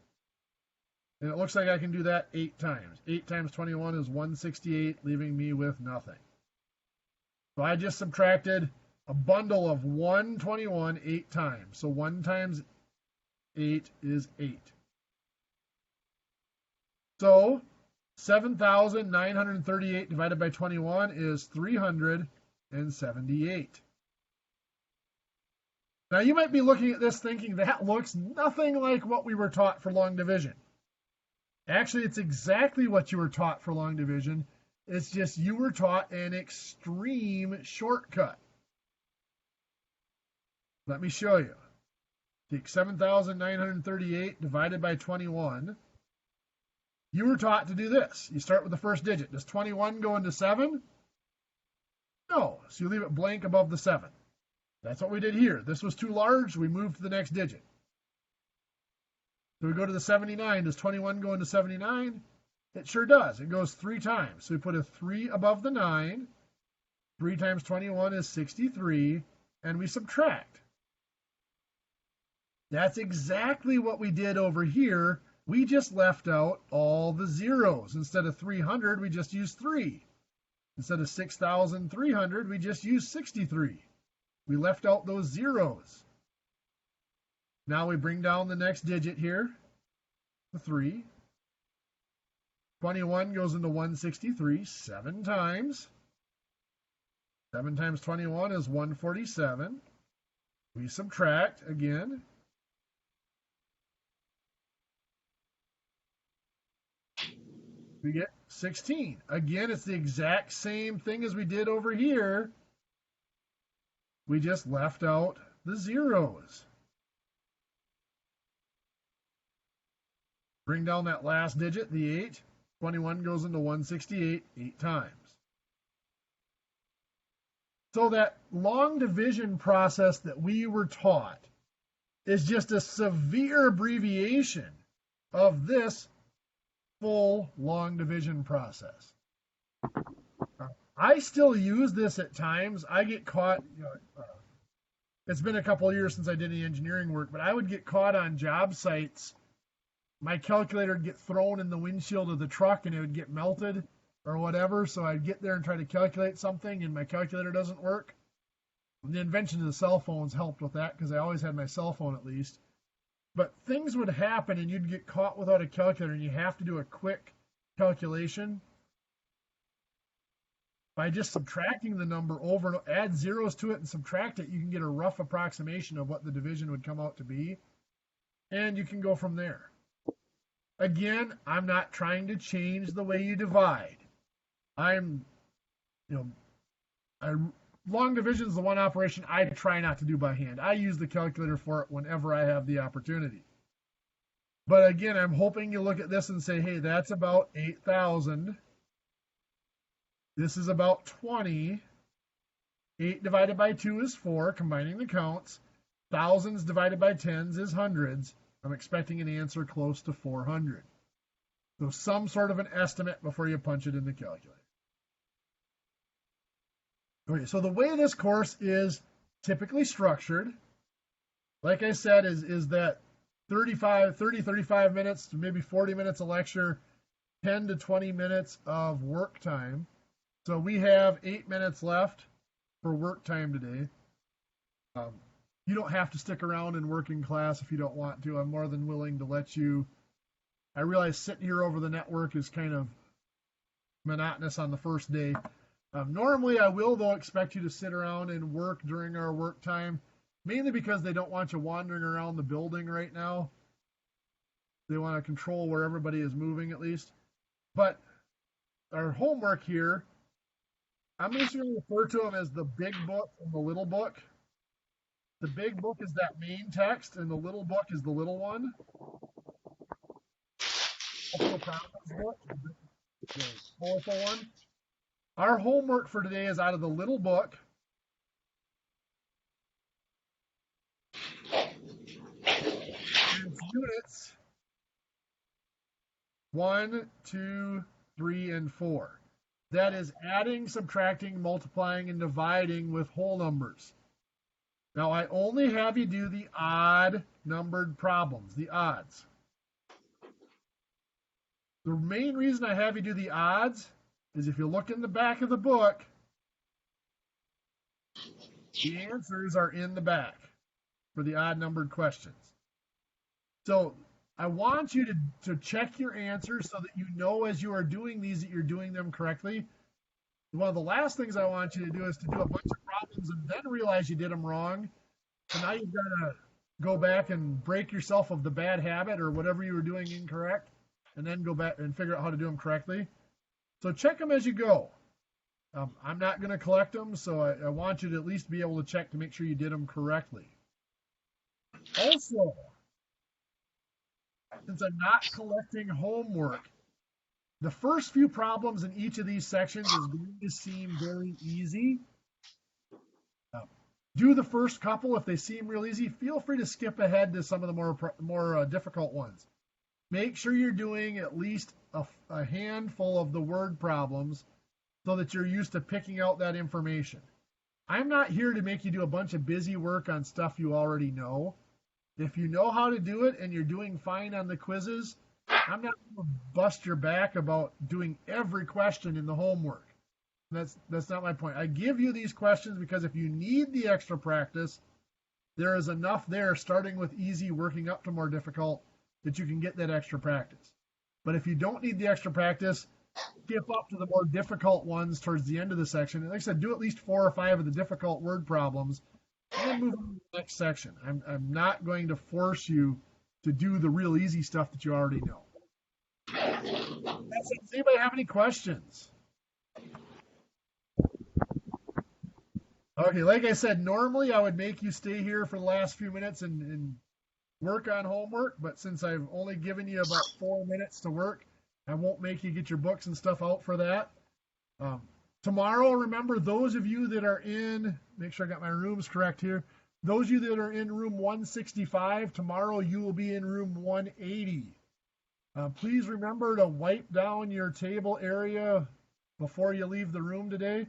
And it looks like I can do that 8 times. 8 times 21 is 168, leaving me with nothing. So I just subtracted a bundle of 121 8 times. So 1 times 8 is 8. So 7,938 divided by 21 is 378. Now you might be looking at this thinking that looks nothing like what we were taught for long division. Actually, it's exactly what you were taught for long division. It's just you were taught an extreme shortcut. Let me show you. Take 7,938 divided by 21. You were taught to do this. You start with the first digit. Does 21 go into 7? No. So you leave it blank above the 7. That's what we did here. This was too large. We moved to the next digit. So we go to the 79. Does 21 go into 79? It sure does. It goes 3 times. So we put a 3 above the 9. 3 times 21 is 63. And we subtract. That's exactly what we did over here. We just left out all the zeros. Instead of 300, we just used 3. Instead of 6,300, we just used 63. We left out those zeros. Now we bring down the next digit here, the 3. 21 goes into 163 7 times. 7 times 21 is 147. We subtract again. We get 16. Again, it's the exact same thing as we did over here. We just left out the zeros. Bring down that last digit, the 8. 21 goes into 168 8 times. So that long division process that we were taught is just a severe abbreviation of this full long division process. I still use this at times. I get caught, it's been a couple of years since I did any engineering work, but I would get caught on job sites. My calculator would get thrown in the windshield of the truck and it would get melted or whatever. So I'd get there and try to calculate something and my calculator doesn't work. The invention of the cell phones helped with that because I always had my cell phone at least. But things would happen and you'd get caught without a calculator and you have to do a quick calculation. By just subtracting the number over and add zeros to it and subtract it, you can get a rough approximation of what the division would come out to be. And you can go from there. Again, I'm not trying to change the way you divide. Long division is the one operation I try not to do by hand. I use the calculator for it whenever I have the opportunity. But again, I'm hoping you look at this and say, hey, that's about 8,000. This is about 20. 8 divided by 2 is 4, combining the counts. Thousands divided by tens is hundreds. I'm expecting an answer close to 400. So some sort of an estimate before you punch it in the calculator. Okay, so the way this course is typically structured, like I said, is that 35 minutes to maybe 40 minutes of lecture, 10 to 20 minutes of work time. So we have 8 minutes left for work time today. You don't have to stick around and work in class if you don't want to. I'm more than willing to let you. I realize sitting here over the network is kind of monotonous on the first day. Normally, I will, though, expect you to sit around and work during our work time, mainly because they don't want you wandering around the building right now. They want to control where everybody is moving, at least. But our homework here, I'm just going to refer to them as the big book and the little book. The big book is that main text, and the little book is the little one. The colorful one. Our homework for today is out of the little book. It's units 1, 2, 3, and 4. That is adding, subtracting, multiplying, and dividing with whole numbers. Now, I only have you do the odd numbered problems, the odds. The main reason I have you do the odds is if you look in the back of the book, the answers are in the back for the odd numbered questions. So I want you to check your answers so that you know as you are doing these that you're doing them correctly. One of the last things I want you to do is to do a bunch of problems and then realize you did them wrong. So now you've got to go back and break yourself of the bad habit or whatever you were doing incorrect, and then go back and figure out how to do them correctly. So check them as you go. I'm not going to collect them, so I want you to at least be able to check to make sure you did them correctly. Also, since I'm not collecting homework, The first few problems in each of these sections is going to seem very easy. Do the first couple. If they seem real easy, feel free to skip ahead to some of the more difficult ones. Make sure you're doing at least a handful of the word problems so that you're used to picking out that information. I'm not here to make you do a bunch of busy work on stuff you already know. If you know how to do it and you're doing fine on the quizzes, I'm not going to bust your back about doing every question in the homework. That's not my point. I give you these questions because if you need the extra practice, there is enough there, starting with easy, working up to more difficult, that you can get that extra practice. But if you don't need the extra practice, skip up to the more difficult ones towards the end of the section. And like I said, do at least 4 or 5 of the difficult word problems, and then move on to the next section. I'm not going to force you to do the real easy stuff that you already know. Does anybody have any questions? Okay, like I said, normally I would make you stay here for the last few minutes and work on homework, but since I've only given you about 4 minutes to work, I won't make you get your books and stuff out for that. Tomorrow, remember, those of you that are in, make sure I got my rooms correct here, those of you that are in room 165, tomorrow you will be in room 180. Please remember to wipe down your table area before you leave the room today.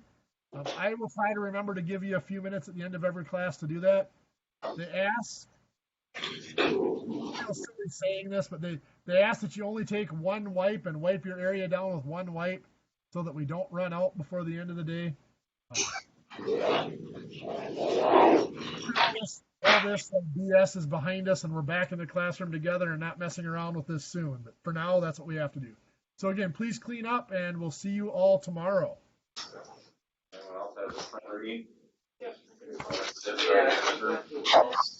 I will try to remember to give you a few minutes at the end of every class to do that. They ask, I'm silly saying this, but they ask that you only take one wipe and wipe your area down with one wipe so that we don't run out before the end of the day. All this BS is behind us and we're back in the classroom together and not messing around with this soon. But for now, that's what we have to do. So again, please clean up and we'll see you all tomorrow. Anyone else have a plan, Regine? Yep. Yeah.